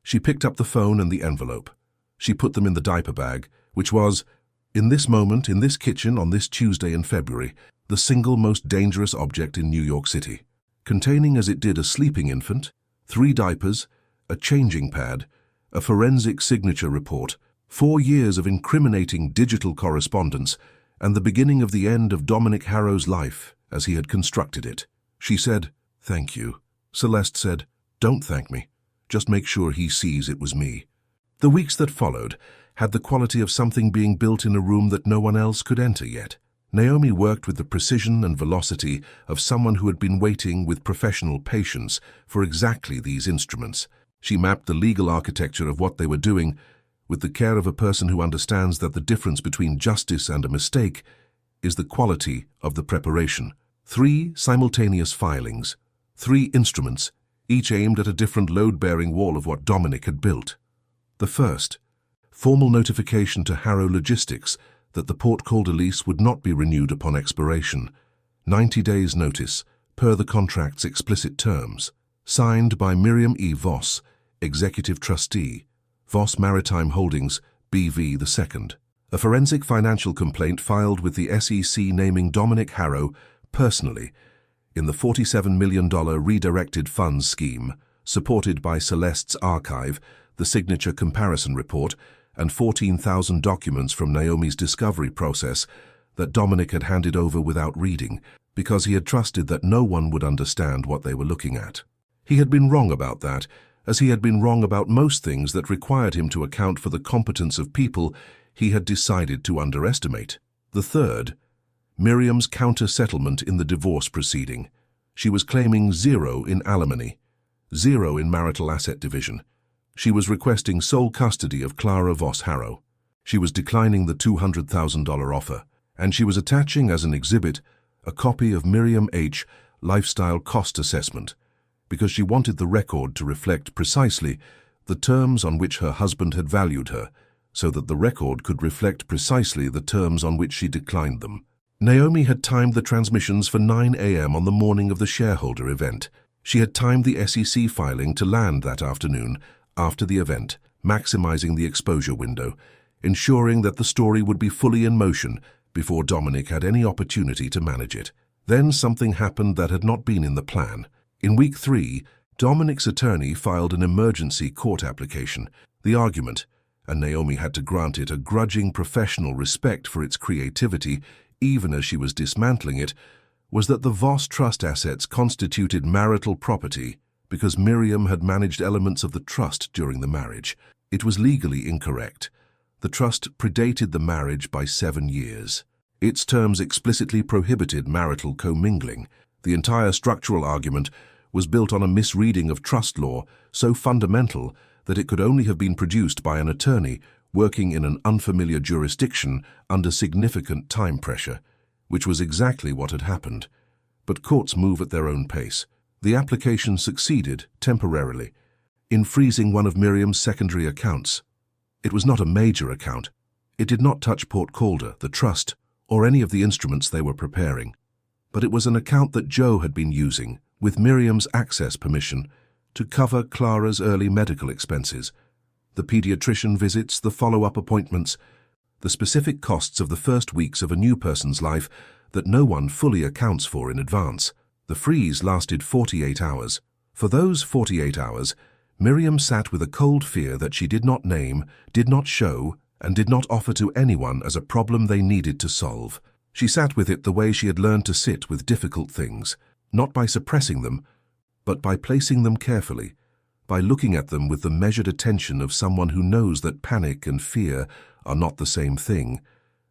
She picked up the phone and the envelope. She put them in the diaper bag, which was, in this moment, in this kitchen, on this Tuesday in February, the single most dangerous object in New York City, containing as it did a sleeping infant, 3 diapers, a changing pad, a forensic signature report, 4 years of incriminating digital correspondence, and the beginning of the end of Dominic Harrow's life as he had constructed it. She said, "Thank you." Celeste said, "Don't thank me. Just make sure he sees it was me." The weeks that followed had the quality of something being built in a room that no one else could enter yet. Naomi worked with the precision and velocity of someone who had been waiting with professional patience for exactly these instruments. She mapped the legal architecture of what they were doing with the care of a person who understands that the difference between justice and a mistake is the quality of the preparation. 3 simultaneous filings, 3 instruments, each aimed at a different load-bearing wall of what Dominic had built. The first, formal notification to Harrow Logistics that the port called a lease would not be renewed upon expiration. 90 days' notice, per the contract's explicit terms. Signed by Miriam E. Voss, Executive Trustee, Voss Maritime Holdings, BV II. A forensic financial complaint filed with the SEC naming Dominic Harrow personally in the $47 million redirected funds scheme, supported by Celeste's archive, the signature comparison report, and 14,000 documents from Naomi's discovery process that Dominic had handed over without reading, because he had trusted that no one would understand what they were looking at. He had been wrong about that, as he had been wrong about most things that required him to account for the competence of people he had decided to underestimate. The third, Miriam's counter-settlement in the divorce proceeding. She was claiming 0 in alimony, 0 in marital asset division. She was requesting sole custody of Clara Voss Harrow. She was declining the $200,000 offer, and she was attaching as an exhibit a copy of Miriam H. lifestyle cost assessment, because she wanted the record to reflect precisely the terms on which her husband had valued her, so that the record could reflect precisely the terms on which she declined them. Naomi had timed the transmissions for 9 a.m. on the morning of the shareholder event. She had timed the SEC filing to land that afternoon, after the event, maximizing the exposure window, ensuring that the story would be fully in motion before Dominic had any opportunity to manage it. Then something happened that had not been in the plan. In week 3, Dominic's attorney filed an emergency court application. The argument, and Naomi had to grant it a grudging professional respect for its creativity, even as she was dismantling it, was that the Voss trust assets constituted marital property because Miriam had managed elements of the trust during the marriage. It was legally incorrect. The trust predated the marriage by 7 years. Its terms explicitly prohibited marital commingling. The entire structural argument was built on a misreading of trust law so fundamental that it could only have been produced by an attorney working in an unfamiliar jurisdiction under significant time pressure, which was exactly what had happened. But courts move at their own pace. The application succeeded, temporarily, in freezing one of Miriam's secondary accounts. It was not a major account, It did not touch Port Calder, the trust, or any of the instruments they were preparing. But it was an account that Joe had been using, with Miriam's access permission, to cover Clara's early medical expenses, the pediatrician visits, the follow-up appointments, the specific costs of the first weeks of a new person's life that no one fully accounts for in advance. The freeze lasted 48 hours. For those 48 hours, Miriam sat with a cold fear that she did not name, did not show, and did not offer to anyone as a problem they needed to solve. She sat with it the way she had learned to sit with difficult things, not by suppressing them, but by placing them carefully, by looking at them with the measured attention of someone who knows that panic and fear are not the same thing,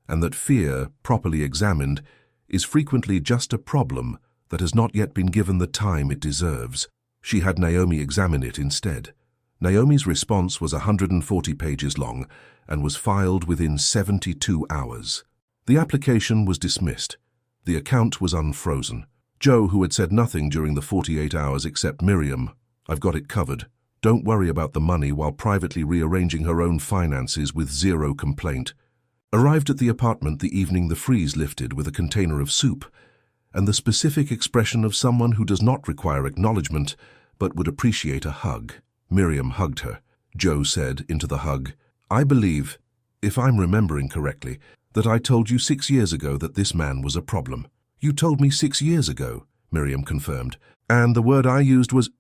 and that fear, properly examined, is frequently just a problem that has not yet been given the time it deserves. She had Naomi examine it instead. Naomi's response was 140 pages long and was filed within 72 hours. The application was dismissed. The account was unfrozen. Joe, who had said nothing during the 48 hours except Miriam, "I've got it covered. Don't worry about the money," while privately rearranging her own finances with zero complaint, arrived at the apartment the evening the freeze lifted with a container of soup, and the specific expression of someone who does not require acknowledgement but would appreciate a hug. Miriam hugged her. Joe said into the hug, "I believe, if I'm remembering correctly, that I told you 6 years ago that this man was a problem." "You told me 6 years ago," Miriam confirmed. "And the word I used was—"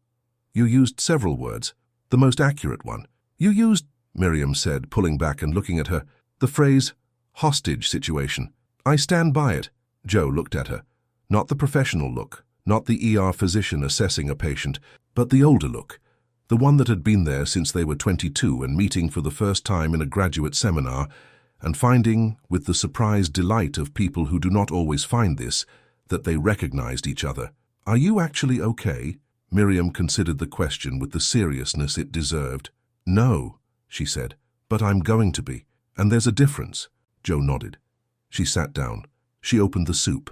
"You used several words. The most accurate one. You used," Miriam said, pulling back and looking at her, "the phrase hostage situation. I stand by it." Joe looked at her. Not the professional look, not the ER physician assessing a patient, but the older look, the one that had been there since they were 22 and meeting for the first time in a graduate seminar and finding, with the surprised delight of people who do not always find this, that they recognized each other. "Are you actually okay?" Miriam considered the question with the seriousness it deserved. "No," she said, "but I'm going to be. And there's a difference." Joe nodded. She sat down. She opened the soup.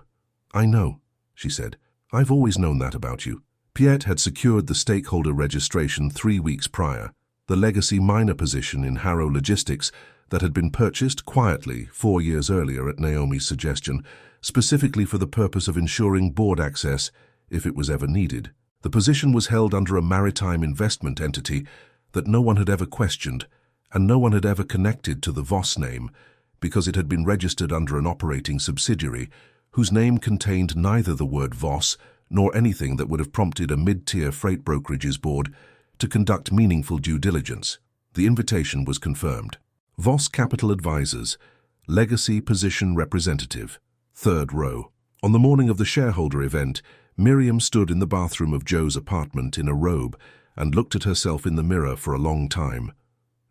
"I know," she said. "I've always known that about you." Piet had secured the stakeholder registration 3 weeks prior, the legacy minor position in Harrow Logistics that had been purchased quietly 4 years earlier at Naomi's suggestion, specifically for the purpose of ensuring board access if it was ever needed. The position was held under a maritime investment entity that no one had ever questioned, and no one had ever connected to the Voss name because it had been registered under an operating subsidiary whose name contained neither the word Voss nor anything that would have prompted a mid-tier freight brokerage's board to conduct meaningful due diligence. The invitation was confirmed. Voss Capital Advisors, Legacy Position Representative, 3rd row. On the morning of the shareholder event, Miriam stood in the bathroom of Joe's apartment in a robe and looked at herself in the mirror for a long time.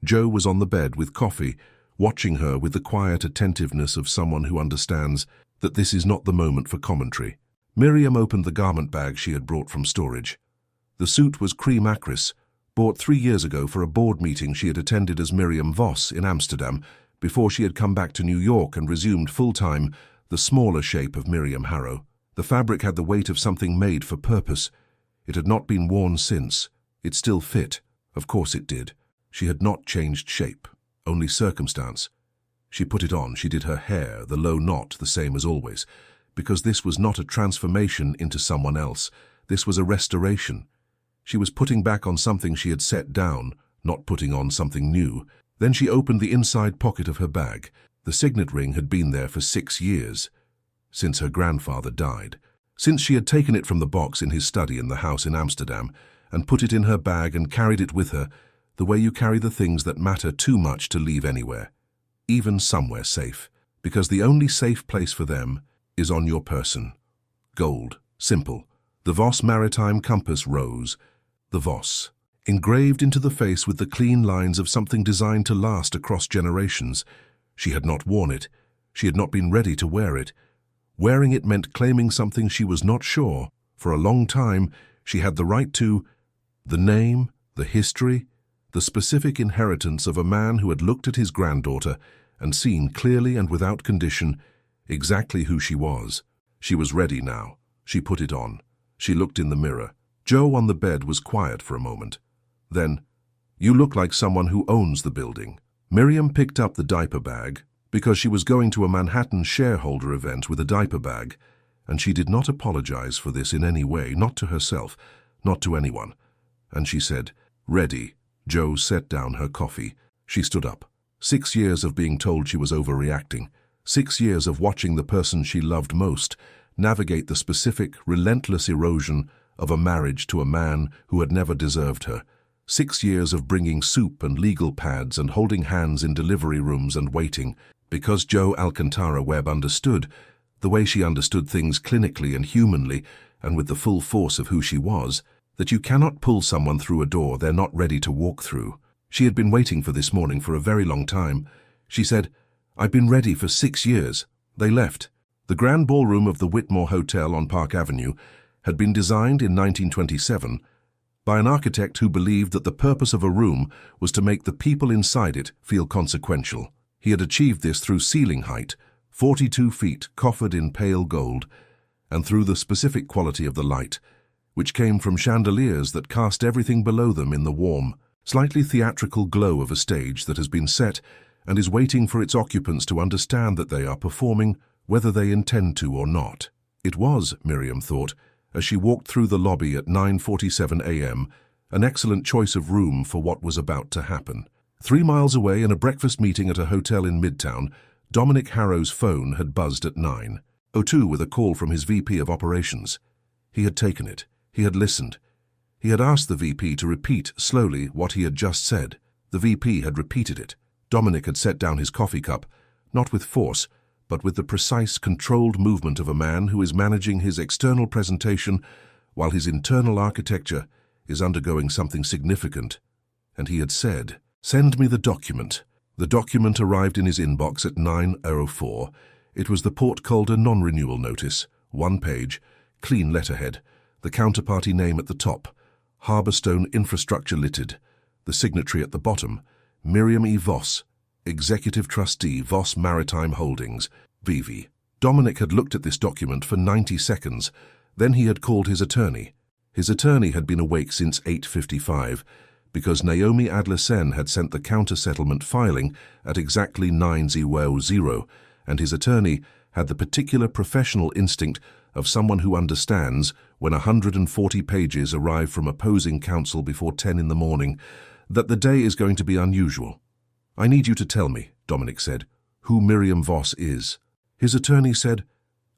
Joe was on the bed with coffee, watching her with the quiet attentiveness of someone who understands that this is not the moment for commentary. Miriam opened the garment bag she had brought from storage. The suit was cream acris, bought 3 years ago for a board meeting she had attended as Miriam Voss in Amsterdam before she had come back to New York and resumed full-time the smaller shape of Miriam Harrow. The fabric had the weight of something made for purpose. It had not been worn since. It still fit. Of course it did. She had not changed shape, only circumstance. She put it on. She did her hair, the low knot, the same as always, because this was not a transformation into someone else. This was a restoration. She was putting back on something she had set down, not putting on something new. Then she opened the inside pocket of her bag. The signet ring had been there for 6 years, since her grandfather died. Since she had taken it from the box in his study in the house in Amsterdam and put it in her bag and carried it with her, the way you carry the things that matter too much to leave anywhere, even somewhere safe, because the only safe place for them is on your person. Gold, simple. The Voss Maritime Compass Rose. The Voss. Engraved into the face with the clean lines of something designed to last across generations. She had not worn it. She had not been ready to wear it. Wearing it meant claiming something she was not sure. For a long time, she had the right to the name, the history, the specific inheritance of a man who had looked at his granddaughter and seen clearly and without condition exactly who she was. She was ready now. She put it on. She looked in the mirror. Joe on the bed was quiet for a moment. Then, "You look like someone who owns the building." Miriam picked up the diaper bag, because she was going to a Manhattan shareholder event with a diaper bag, and she did not apologize for this in any way, not to herself, not to anyone. And she said, "Ready." Jo set down her coffee. She stood up. 6 years of being told she was overreacting. 6 years of watching the person she loved most navigate the specific, relentless erosion of a marriage to a man who had never deserved her. 6 years of bringing soup and legal pads and holding hands in delivery rooms and waiting, because Jo Alcantara-Webb understood, the way she understood things clinically and humanly and with the full force of who she was, that you cannot pull someone through a door they're not ready to walk through. She had been waiting for this morning for a very long time. She said, "I've been ready for 6 years." They left. The Grand Ballroom of the Whitmore Hotel on Park Avenue had been designed in 1927 by an architect who believed that the purpose of a room was to make the people inside it feel consequential. He had achieved this through ceiling height, 42 feet coffered in pale gold, and through the specific quality of the light, which came from chandeliers that cast everything below them in the warm, slightly theatrical glow of a stage that has been set and is waiting for its occupants to understand that they are performing whether they intend to or not. It was, Miriam thought, as she walked through the lobby at 9:47 a.m., an excellent choice of room for what was about to happen. 3 miles away in a breakfast meeting at a hotel in Midtown, Dominic Harrow's phone had buzzed at 9:02 with a call from his VP of Operations. He had taken it. He had listened. He had asked the VP to repeat slowly what he had just said. The VP had repeated it. Dominic had set down his coffee cup, not with force, but with the precise, controlled movement of a man who is managing his external presentation while his internal architecture is undergoing something significant. And he had said, "Send me the document." The document arrived in his inbox at 9:04. It was the Port Calder non-renewal notice, 1 page, clean letterhead, the counterparty name at the top, Harborstone Infrastructure Limited, the signatory at the bottom, Miriam E. Voss, Executive Trustee, Voss Maritime Holdings, VV. Dominic had looked at this document for 90 seconds. Then he had called his attorney. His attorney had been awake since 8:55, because Naomi Adler-Sen had sent the counter-settlement filing at exactly 9:00, and his attorney had the particular professional instinct of someone who understands, when 140 pages arrive from opposing counsel before 10 in the morning, that the day is going to be unusual. "I need you to tell me," Dominic said, "who Miriam Voss is." His attorney said,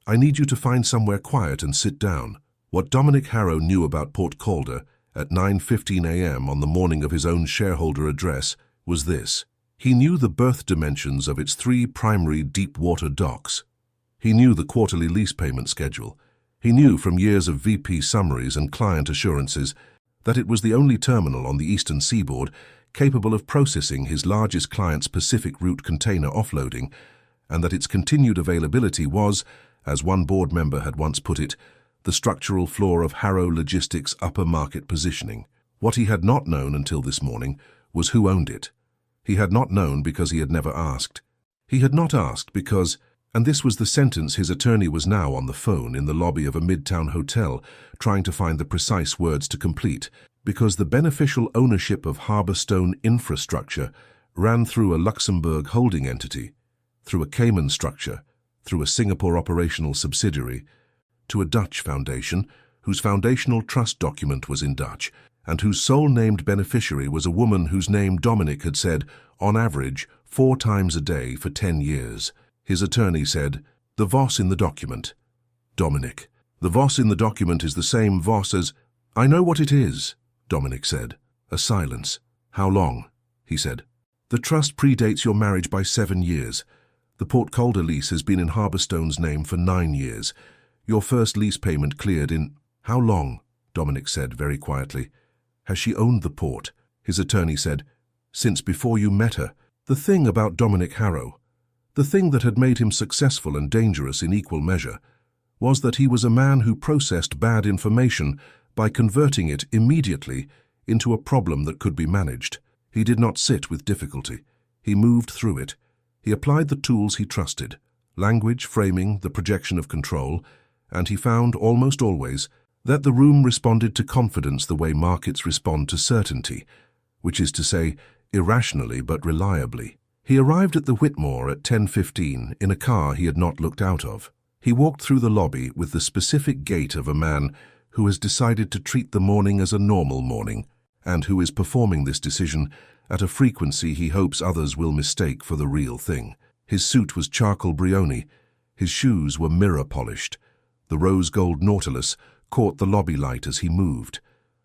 "I need you to find somewhere quiet and sit down." What Dominic Harrow knew about Port Calder at 9:15 a.m. on the morning of his own shareholder address was this. He knew the berth dimensions of its 3 primary deep-water docks. He knew the quarterly lease payment schedule. He knew from years of VP summaries and client assurances that it was the only terminal on the eastern seaboard capable of processing his largest client's Pacific route container offloading, and that its continued availability was, as one board member had once put it, the structural flaw of Harrow Logistics' upper market positioning. What he had not known until this morning was who owned it. He had not known because he had never asked. He had not asked because, and this was the sentence his attorney was now on the phone in the lobby of a Midtown hotel trying to find the precise words to complete, because the beneficial ownership of Harborstone Infrastructure ran through a Luxembourg holding entity, through a Cayman structure, through a Singapore operational subsidiary, to a Dutch foundation whose foundational trust document was in Dutch, and whose sole named beneficiary was a woman whose name Dominic had said, on average, 4 times a day for 10 years. His attorney said, "The Voss in the document." Dominic, "The Voss in the document is the same Voss as—" "I know what it is," Dominic said. A silence. "How long?" he said. "The trust predates your marriage by 7 years. The Port Calder lease has been in Harborstone's name for 9 years. Your first lease payment cleared in—" "How long?" Dominic said very quietly. "Has she owned the port?" His attorney said, "Since before you met her." The thing about Dominic Harrow, the thing that had made him successful and dangerous in equal measure, was that he was a man who processed bad information by converting it immediately into a problem that could be managed. He did not sit with difficulty. He moved through it. He applied the tools he trusted, language, framing, the projection of control, and he found, almost always, that the room responded to confidence the way markets respond to certainty, which is to say, irrationally but reliably. He arrived at the Whitmore at 10:15 in a car he had not looked out of. He walked through the lobby with the specific gait of a man who has decided to treat the morning as a normal morning, and who is performing this decision at a frequency he hopes others will mistake for the real thing. His suit was charcoal brioni, his shoes were mirror-polished. The rose-gold Nautilus caught the lobby light as he moved.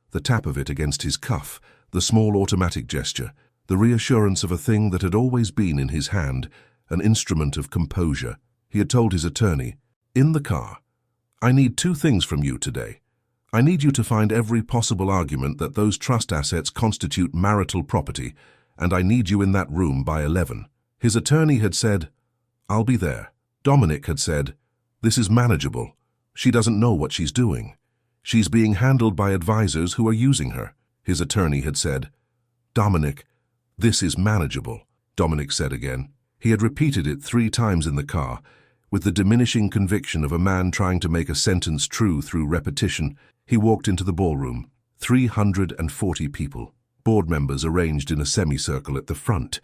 The tap of it against his cuff, the small automatic gesture, the reassurance of a thing that had always been in his hand, an instrument of composure. He had told his attorney, in the car, "I need two things from you today. I need you to find every possible argument that those trust assets constitute marital property, and I need you in that room by 11. His attorney had said, "I'll be there." Dominic had said, "This is manageable. She doesn't know what she's doing. She's being handled by advisors who are using her." His attorney had said, "Dominic, this is manageable," Dominic said again. He had repeated it 3 times in the car, with the diminishing conviction of a man trying to make a sentence true through repetition. He walked into the ballroom. 340 people, board members arranged in a semicircle at the front,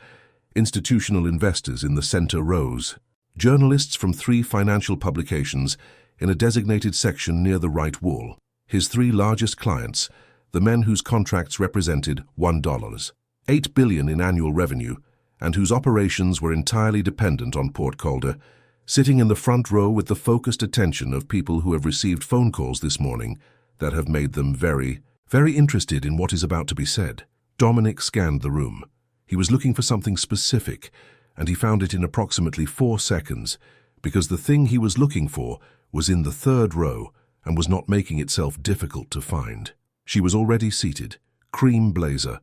institutional investors in the center rows, journalists from 3 financial publications in a designated section near the right wall. His 3 largest clients, the men whose contracts represented $1.8 billion in annual revenue, and whose operations were entirely dependent on Port Calder, sitting in the front row with the focused attention of people who have received phone calls this morning that have made them very, very interested in what is about to be said. Dominic scanned the room. He was looking for something specific, and he found it in approximately 4 seconds, because the thing he was looking for was in the 3rd row and was not making itself difficult to find. She was already seated, cream blazer,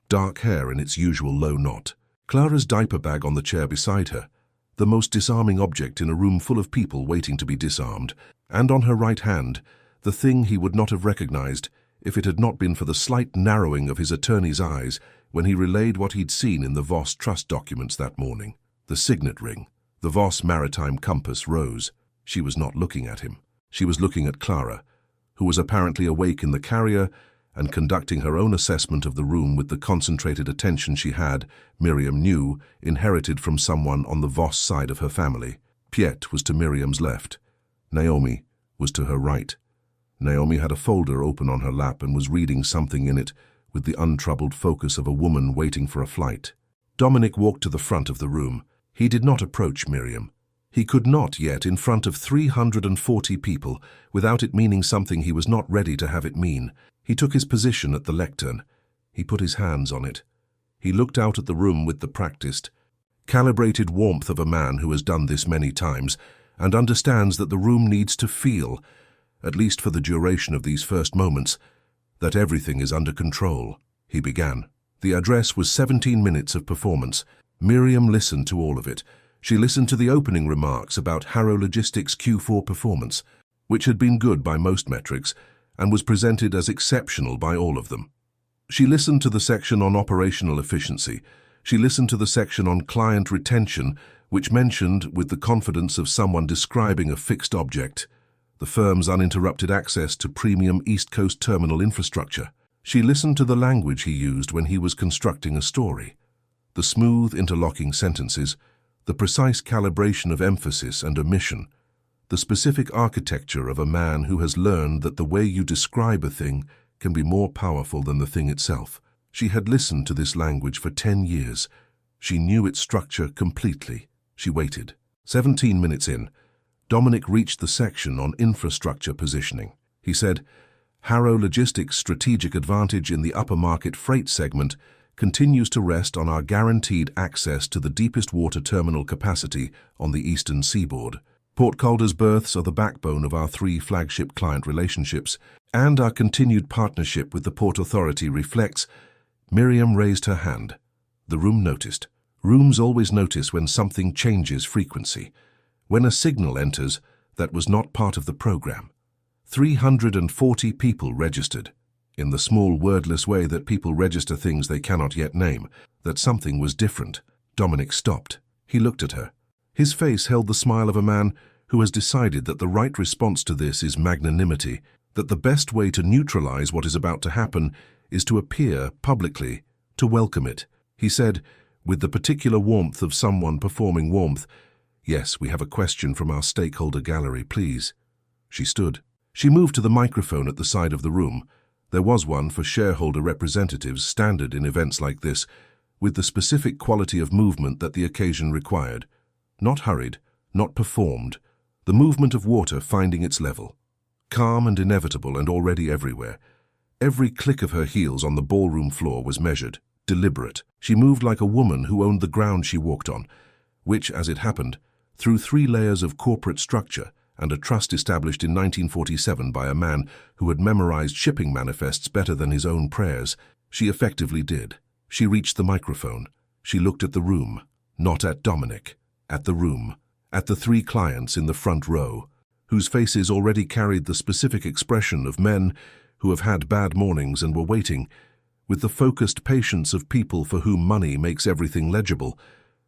dark hair in its usual low knot, Clara's diaper bag on the chair beside her, the most disarming object in a room full of people waiting to be disarmed, and on her right hand, the thing he would not have recognized if it had not been for the slight narrowing of his attorney's eyes when he relayed what he'd seen in the Voss trust documents that morning. The signet ring, the Voss maritime compass rose. She was not looking at him. She was looking at Clara, who was apparently awake in the carrier and conducting her own assessment of the room with the concentrated attention she had, Miriam knew, inherited from someone on the Voss side of her family. Piet was to Miriam's left. Naomi was to her right. Naomi had a folder open on her lap and was reading something in it with the untroubled focus of a woman waiting for a flight. Dominic walked to the front of the room. He did not approach Miriam. He could not yet in front of 340 people without it meaning something he was not ready to have it mean. He took his position at the lectern. He put his hands on it. He looked out at the room with the practiced, calibrated warmth of a man who has done this many times and understands that the room needs to feel, at least for the duration of these first moments, that everything is under control. He began. The address was 17 minutes of performance. Miriam listened to all of it. She listened to the opening remarks about Harrow Logistics' Q4 performance, which had been good by most metrics and was presented as exceptional by all of them. She listened to the section on operational efficiency. She listened to the section on client retention, which mentioned, with the confidence of someone describing a fixed object, the firm's uninterrupted access to premium East Coast terminal infrastructure. She listened to the language he used when he was constructing a story, the smooth interlocking sentences, the precise calibration of emphasis and omission, the specific architecture of a man who has learned that the way you describe a thing can be more powerful than the thing itself. She had listened to this language for 10 years. She knew its structure completely. She waited. 17 minutes in, Dominic reached the section on infrastructure positioning. He said, "Harrow Logistics' strategic advantage in the upper market freight segment continues to rest on our guaranteed access to the deepest water terminal capacity on the eastern seaboard. Port Calder's berths are the backbone of our 3 flagship client relationships, and our continued partnership with the Port Authority reflects." Miriam raised her hand. The room noticed. Rooms always notice when something changes frequency. When a signal enters that was not part of the program. 340 people registered, in the small wordless way that people register things they cannot yet name, that something was different. Dominic stopped. He looked at her. His face held the smile of a man who has decided that the right response to this is magnanimity, that the best way to neutralize what is about to happen is to appear publicly, to welcome it. He said, with the particular warmth of someone performing warmth. "Yes, we have a question from our stakeholder gallery, please." She stood. She moved to the microphone at the side of the room. There was one for shareholder representatives, standard in events like this, with the specific quality of movement that the occasion required. Not hurried, not performed. The movement of water finding its level. Calm and inevitable and already everywhere. Every click of her heels on the ballroom floor was measured, deliberate. She moved like a woman who owned the ground she walked on, which, as it happened, through 3 layers of corporate structure and a trust established in 1947 by a man who had memorized shipping manifests better than his own prayers, she effectively did. She reached the microphone. She looked at the room, not at Dominic, at the room, at the 3 clients in the front row, whose faces already carried the specific expression of men who have had bad mornings and were waiting, with the focused patience of people for whom money makes everything legible,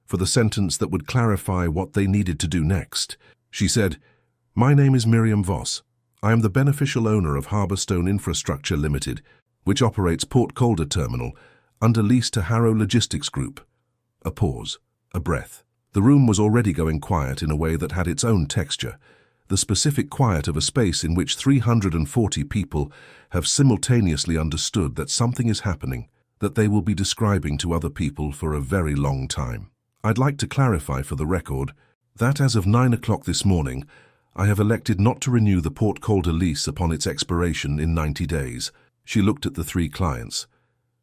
for the sentence that would clarify what they needed to do next. She said, "My name is Miriam Voss. I am the beneficial owner of Harbourstone Infrastructure Limited, which operates Port Calder Terminal, under lease to Harrow Logistics Group." A pause, a breath. The room was already going quiet in a way that had its own texture, the specific quiet of a space in which 340 people have simultaneously understood that something is happening, that they will be describing to other people for a very long time. "I'd like to clarify for the record that as of 9 o'clock this morning, I have elected not to renew the Port Calder lease upon its expiration in 90 days. She looked at the 3 clients.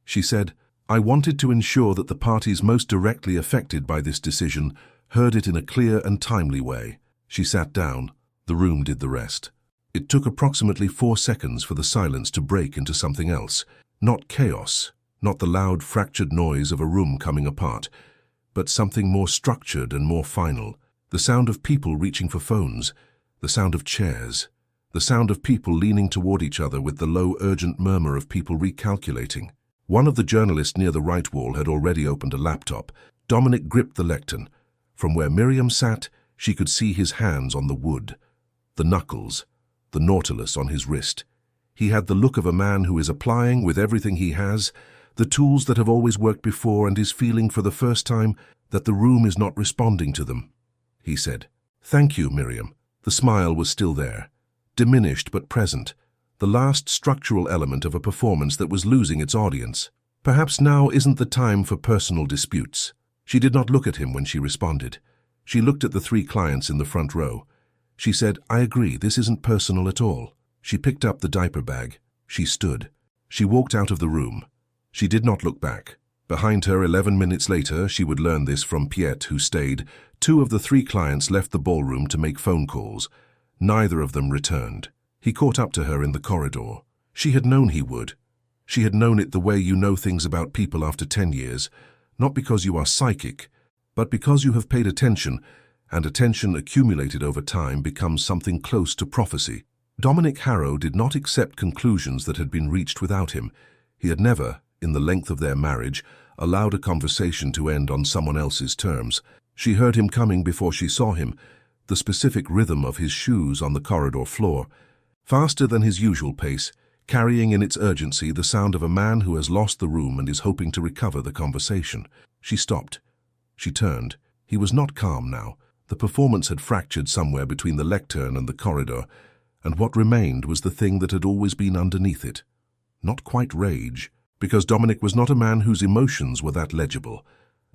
She said, "I wanted to ensure that the parties most directly affected by this decision heard it in a clear and timely way." She sat down. The room did the rest. It took approximately 4 seconds for the silence to break into something else. Not chaos, not the loud, fractured noise of a room coming apart, but something more structured and more final. The sound of people reaching for phones, the sound of chairs, the sound of people leaning toward each other with the low, urgent murmur of people recalculating. One of the journalists near the right wall had already opened a laptop. Dominic gripped the lectern. From where Miriam sat, she could see his hands on the wood, the knuckles, the nautilus on his wrist. He had the look of a man who is applying, with everything he has, the tools that have always worked before and is feeling for the first time that the room is not responding to them. He said, "Thank you, Miriam." The smile was still there, diminished but present, the last structural element of a performance that was losing its audience. "Perhaps now isn't the time for personal disputes." She did not look at him when she responded. She looked at the 3 clients in the front row. She said, "I agree, this isn't personal at all." She picked up the diaper bag. She stood. She walked out of the room. She did not look back. Behind her, 11 minutes later, she would learn this from Piet, who stayed. 2 of the 3 clients left the ballroom to make phone calls. Neither of them returned. He caught up to her in the corridor. She had known he would. She had known it the way you know things about people after 10 years, not because you are psychic, but because you have paid attention, and attention accumulated over time becomes something close to prophecy. Dominic Harrow did not accept conclusions that had been reached without him. He had never, in the length of their marriage, allowed a conversation to end on someone else's terms. She heard him coming before she saw him, the specific rhythm of his shoes on the corridor floor, faster than his usual pace, carrying in its urgency the sound of a man who has lost the room and is hoping to recover the conversation. She stopped. She turned. He was not calm now. The performance had fractured somewhere between the lectern and the corridor, and what remained was the thing that had always been underneath it. Not quite rage, because Dominic was not a man whose emotions were that legible,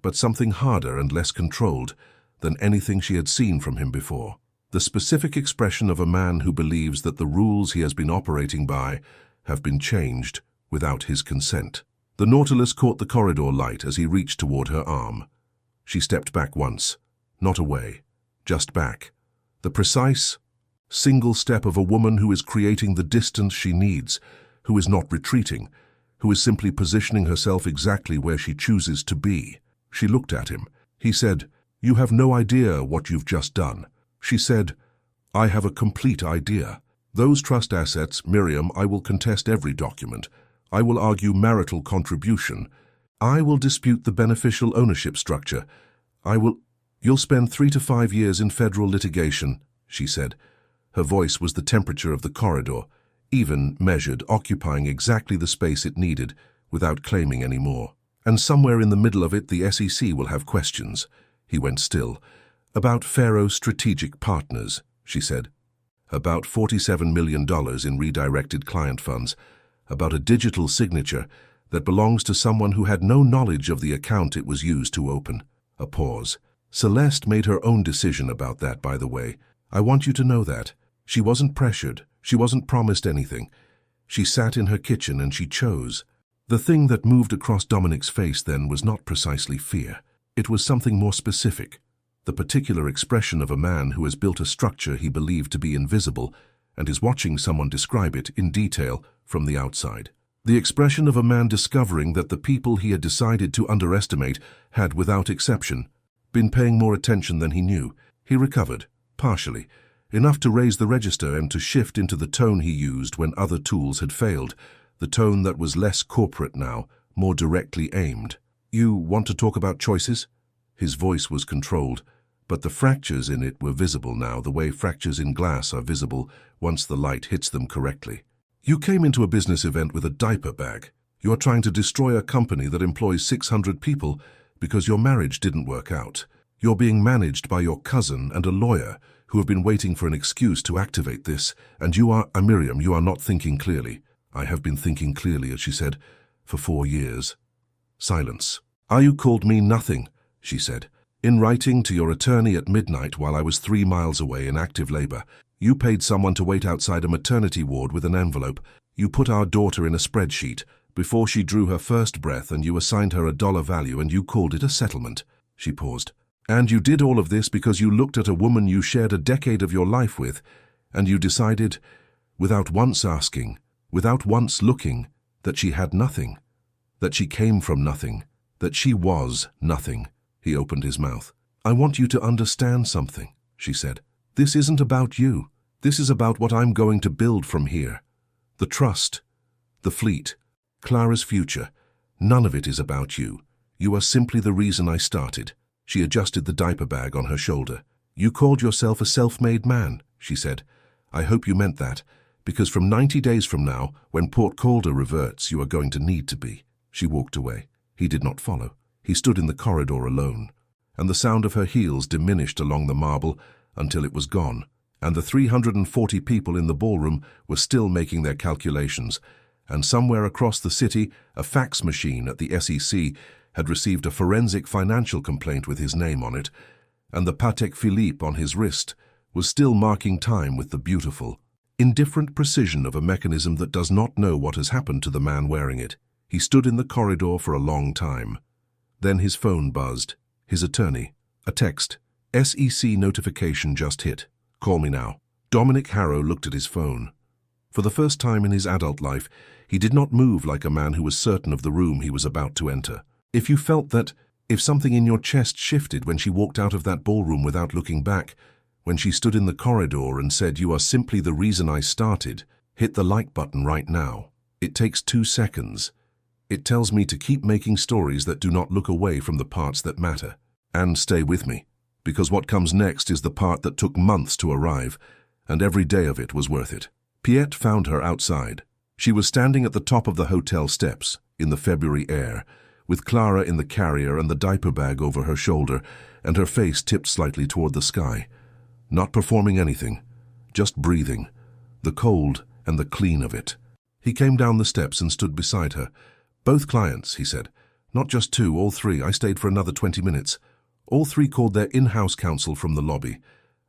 but something harder and less controlled than anything she had seen from him before. The specific expression of a man who believes that the rules he has been operating by have been changed without his consent. The Nautilus caught the corridor light as he reached toward her arm. She stepped back once, not away, just back. The precise, single step of a woman who is creating the distance she needs, who is not retreating, who is simply positioning herself exactly where she chooses to be. She looked at him. He said, "You have no idea what you've just done." She said, "I have a complete idea. Those trust assets, Miriam, I will contest every document. I will argue marital contribution. I will dispute the beneficial ownership structure. You'll spend 3 to 5 years in federal litigation," she said. Her voice was the temperature of the corridor, even, measured, occupying exactly the space it needed, without claiming any more. And somewhere in the middle of it, the SEC will have questions. He went still. About Pharaoh's strategic partners, she said. About $47 million in redirected client funds. About a digital signature that belongs to someone who had no knowledge of the account it was used to open. A pause. Celeste made her own decision about that, by the way. I want you to know that. She wasn't pressured. She wasn't promised anything. She sat in her kitchen and she chose. The thing that moved across Dominic's face then was not precisely fear. It was something more specific. The particular expression of a man who has built a structure he believed to be invisible and is watching someone describe it in detail from the outside. The expression of a man discovering that the people he had decided to underestimate had, without exception, been paying more attention than he knew. He recovered, partially, enough to raise the register and to shift into the tone he used when other tools had failed, the tone that was less corporate now, more directly aimed. You want to talk about choices? His voice was controlled, but the fractures in it were visible now, the way fractures in glass are visible once the light hits them correctly. You came into a business event with a diaper bag. You are trying to destroy a company that employs 600 people because your marriage didn't work out. You're being managed by your cousin and a lawyer who have been waiting for an excuse to activate this, and you are, Miriam, you are not thinking clearly. I have been thinking clearly, as she said, for 4 years. Silence. You called me nothing, she said. In writing to your attorney at midnight while I was 3 miles away in active labor, you paid someone to wait outside a maternity ward with an envelope. You put our daughter in a spreadsheet before she drew her first breath, and you assigned her a dollar value, and you called it a settlement. She paused. And you did all of this because you looked at a woman you shared a decade of your life with, and you decided, without once asking, without once looking, that she had nothing, that she came from nothing, that she was nothing. He opened his mouth. I want you to understand something, she said. This isn't about you. This is about what I'm going to build from here. The trust, the fleet, Clara's future. None of it is about you. You are simply the reason I started. She adjusted the diaper bag on her shoulder. You called yourself a self-made man, she said. I hope you meant that, because from 90 days from now, when Port Calder reverts, you are going to need to be. She walked away. He did not follow. He stood in the corridor alone, and the sound of her heels diminished along the marble until it was gone, and the 340 people in the ballroom were still making their calculations, and somewhere across the city, a fax machine at the SEC had received a forensic financial complaint with his name on it, and the Patek Philippe on his wrist was still marking time with the beautiful, indifferent precision of a mechanism that does not know what has happened to the man wearing it. He stood in the corridor for a long time. Then his phone buzzed. His attorney. A text. SEC notification just hit. Call me now. Dominic Harrow looked at his phone. For the first time in his adult life, he did not move like a man who was certain of the room he was about to enter. If you felt that, if something in your chest shifted when she walked out of that ballroom without looking back, when she stood in the corridor and said, you are simply the reason I started, hit the like button right now. It takes 2 seconds. It tells me to keep making stories that do not look away from the parts that matter. And stay with me, because what comes next is the part that took months to arrive, and every day of it was worth it. Piet found her outside. She was standing at the top of the hotel steps, in the February air, with Clara in the carrier and the diaper bag over her shoulder, and her face tipped slightly toward the sky. Not performing anything, just breathing, the cold and the clean of it. He came down the steps and stood beside her. Both clients, he said. Not just 2, all 3. I stayed for another 20 minutes. All 3 called their in-house counsel from the lobby.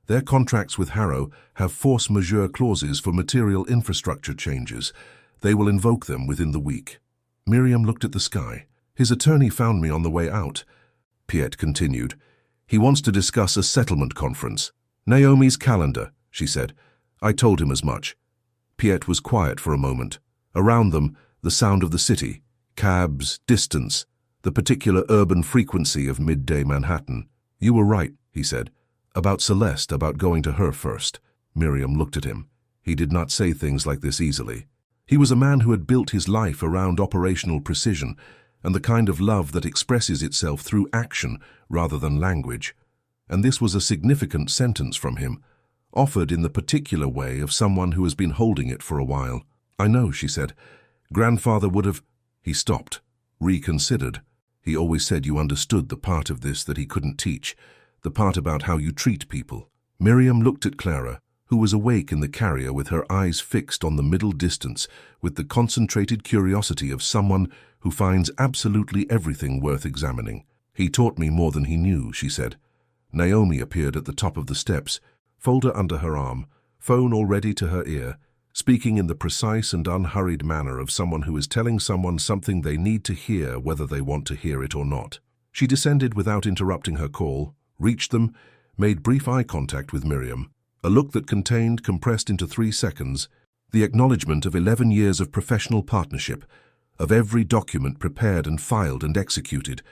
Their contracts with Harrow have force majeure clauses for material infrastructure changes. They will invoke them within the week. Miriam looked at the sky. His attorney found me on the way out. Piet continued. He wants to discuss a settlement conference. Naomi's calendar, she said. I told him as much. Piet was quiet for a moment. Around them, the sound of the city, cabs, distance, the particular urban frequency of midday Manhattan. You were right, he said. About Celeste, about going to her first. Miriam looked at him. He did not say things like this easily. He was a man who had built his life around operational precision and the kind of love that expresses itself through action rather than language. And this was a significant sentence from him, offered in the particular way of someone who has been holding it for a while. I know, she said. Grandfather would have... He stopped, reconsidered. He always said you understood the part of this that he couldn't teach, the part about how you treat people. Miriam looked at Clara, who was awake in the carrier with her eyes fixed on the middle distance with the concentrated curiosity of someone who finds absolutely everything worth examining. He taught me more than he knew, she said. Naomi appeared at the top of the steps, folder under her arm, phone already to her ear, speaking in the precise and unhurried manner of someone who is telling someone something they need to hear whether they want to hear it or not. She descended without interrupting her call, reached them, made brief eye contact with Miriam, a look that contained, compressed into 3 seconds, the acknowledgement of 11 years of professional partnership, of every document prepared and filed and executed,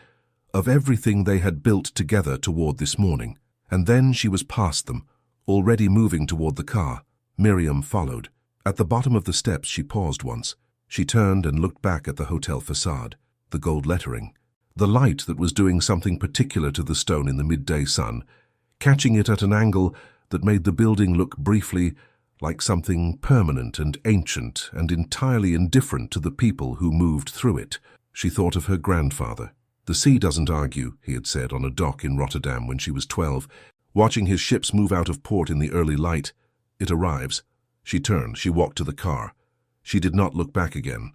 of everything they had built together toward this morning. And then she was past them, already moving toward the car. Miriam followed. At the bottom of the steps she paused once. She turned and looked back at the hotel facade, the gold lettering, the light that was doing something particular to the stone in the midday sun, catching it at an angle that made the building look briefly like something permanent and ancient and entirely indifferent to the people who moved through it. She thought of her grandfather. The sea doesn't argue, he had said on a dock in Rotterdam when she was 12, watching his ships move out of port in the early light. It arrives. She turned, she walked to the car. She did not look back again.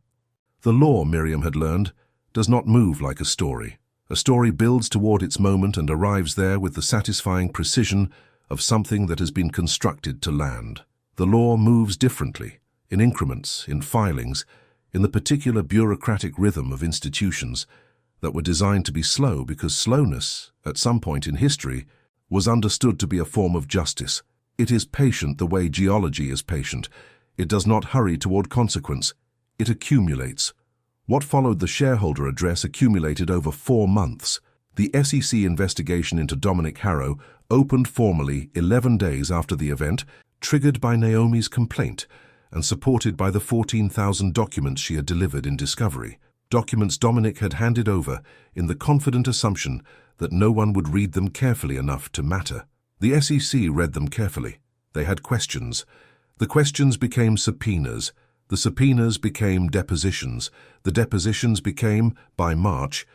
The law, Miriam had learned, does not move like a story. A story builds toward its moment and arrives there with the satisfying precision of something that has been constructed to land. The law moves differently, in increments, in filings, in the particular bureaucratic rhythm of institutions that were designed to be slow because slowness, at some point in history, was understood to be a form of justice. It is patient the way geology is patient. It does not hurry toward consequence. It accumulates. What followed the shareholder address accumulated over 4 months. The SEC investigation into Dominic Harrow opened formally 11 days after the event, triggered by Naomi's complaint and supported by the 14,000 documents she had delivered in discovery. Documents Dominic had handed over in the confident assumption that no one would read them carefully enough to matter. The SEC read them carefully. They had questions. The questions became subpoenas. The subpoenas became depositions. The depositions became, by March,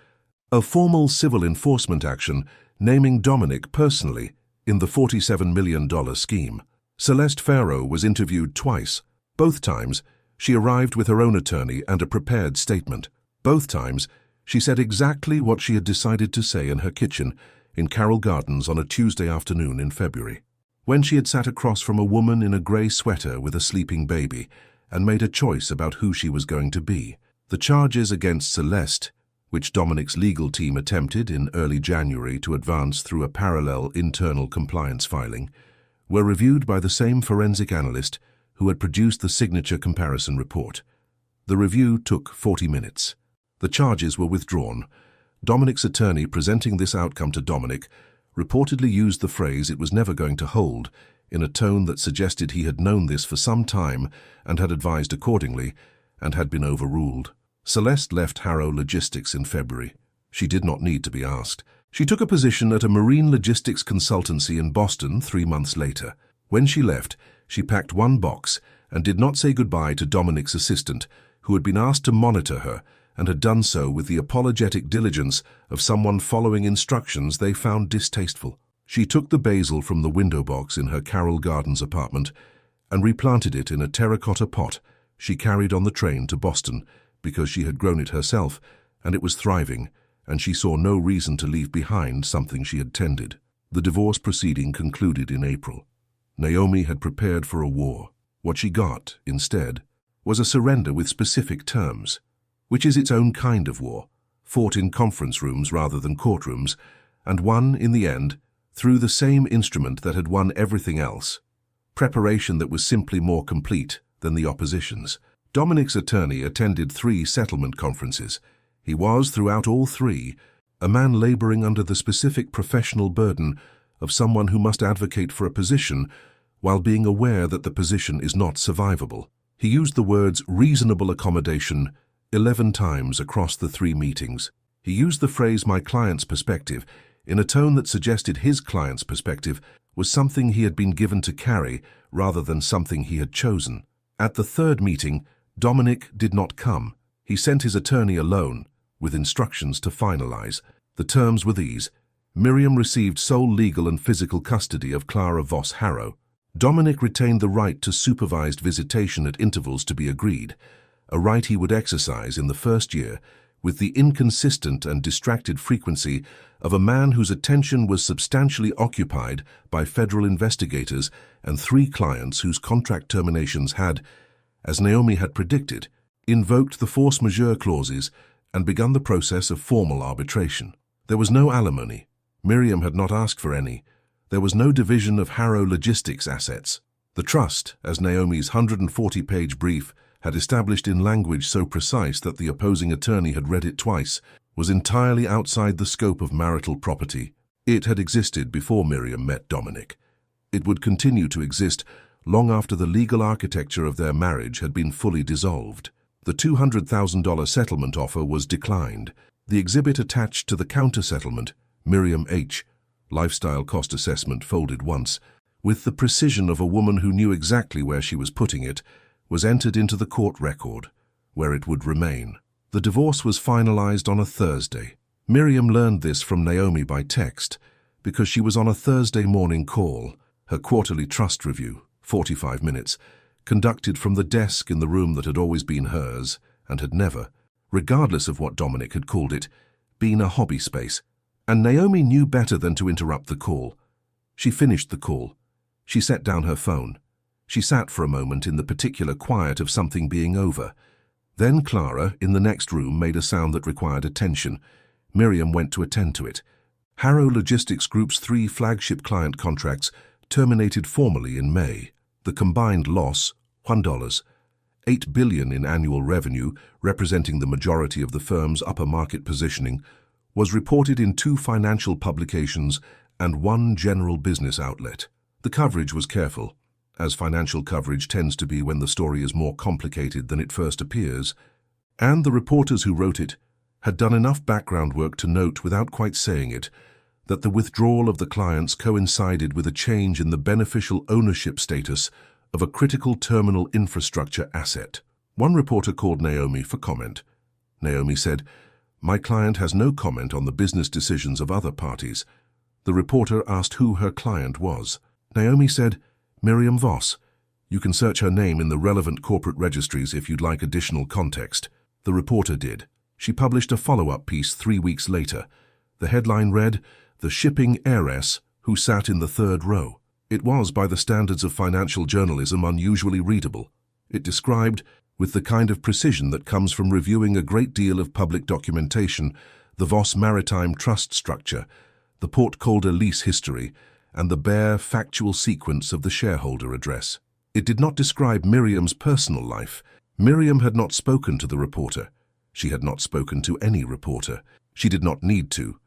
a formal civil enforcement action naming Dominic personally in the $47 million scheme. Celeste Farrow was interviewed twice. Both times, she arrived with her own attorney and a prepared statement. Both times, she said exactly what she had decided to say in her kitchen in Carroll Gardens on a Tuesday afternoon in February, when she had sat across from a woman in a grey sweater with a sleeping baby and made a choice about who she was going to be. The charges against Celeste, which Dominic's legal team attempted in early January to advance through a parallel internal compliance filing, were reviewed by the same forensic analyst who had produced the signature comparison report. The review took 40 minutes. The charges were withdrawn. Dominic's attorney presenting this outcome to Dominic reportedly used the phrase "it was never going to hold" in a tone that suggested he had known this for some time and had advised accordingly and had been overruled. Celeste left Harrow Logistics in February. She did not need to be asked. She took a position at a marine logistics consultancy in Boston 3 months later. When she left, she packed one box and did not say goodbye to Dominic's assistant, who had been asked to monitor her and had done so with the apologetic diligence of someone following instructions they found distasteful. She took the basil from the window box in her Carroll Gardens apartment and replanted it in a terracotta pot she carried on the train to Boston because she had grown it herself and it was thriving, and she saw no reason to leave behind something she had tended. The divorce proceeding concluded in April. Naomi had prepared for a war. What she got, instead, was a surrender with specific terms, which is its own kind of war, fought in conference rooms rather than courtrooms, and won, in the end, through the same instrument that had won everything else, preparation that was simply more complete than the opposition's. Dominic's attorney attended 3 settlement conferences. He was, throughout all 3, a man laboring under the specific professional burden of someone who must advocate for a position while being aware that the position is not survivable. He used the words reasonable accommodation 11 times across the 3 meetings. He used the phrase "my client's perspective" in a tone that suggested his client's perspective was something he had been given to carry rather than something he had chosen. At the 3rd meeting, Dominic did not come. He sent his attorney alone, with instructions to finalize. The terms were these. Miriam received sole legal and physical custody of Clara Voss Harrow. Dominic retained the right to supervised visitation at intervals to be agreed, a right he would exercise in the first year with the inconsistent and distracted frequency of a man whose attention was substantially occupied by federal investigators and 3 clients whose contract terminations had, as Naomi had predicted, invoked the force majeure clauses and begun the process of formal arbitration. There was no alimony. Miriam had not asked for any. There was no division of Harrow Logistics assets. The trust, as Naomi's 140-page brief had established in language so precise that the opposing attorney had read it twice, was entirely outside the scope of marital property. It had existed before Miriam met Dominic. It would continue to exist long after the legal architecture of their marriage had been fully dissolved. The $200,000 settlement offer was declined. The exhibit attached to the counter-settlement, Miriam H, lifestyle cost assessment folded once, with the precision of a woman who knew exactly where she was putting it, was entered into the court record, where it would remain. The divorce was finalized on a Thursday. Miriam learned this from Naomi by text, because she was on a Thursday morning call, her quarterly trust review, 45 minutes, conducted from the desk in the room that had always been hers and had never, regardless of what Dominic had called it, been a hobby space. And Naomi knew better than to interrupt the call. She finished the call. She set down her phone. She sat for a moment in the particular quiet of something being over. Then Clara, in the next room, made a sound that required attention. Miriam went to attend to it. Harrow Logistics Group's 3 flagship client contracts terminated formally in May. The combined loss, $1, $8 billion in annual revenue, representing the majority of the firm's upper market positioning, was reported in 2 financial publications and 1 general business outlet. The coverage was careful, as financial coverage tends to be when the story is more complicated than it first appears, and the reporters who wrote it had done enough background work to note, without quite saying it, that the withdrawal of the clients coincided with a change in the beneficial ownership status of a critical terminal infrastructure asset. One reporter called Naomi for comment. Naomi said, "My client has no comment on the business decisions of other parties." The reporter asked who her client was. Naomi said, "Miriam Voss. You can search her name in the relevant corporate registries if you'd like additional context." The reporter did. She published a follow-up piece 3 weeks later. The headline read, "The Shipping Heiress Who Sat in the Third Row." It was, by the standards of financial journalism, unusually readable. It described, with the kind of precision that comes from reviewing a great deal of public documentation, the Voss Maritime trust structure, the Port Calder lease history, and the bare, factual sequence of the shareholder address. It did not describe Miriam's personal life. Miriam had not spoken to the reporter. She had not spoken to any reporter. She did not need to.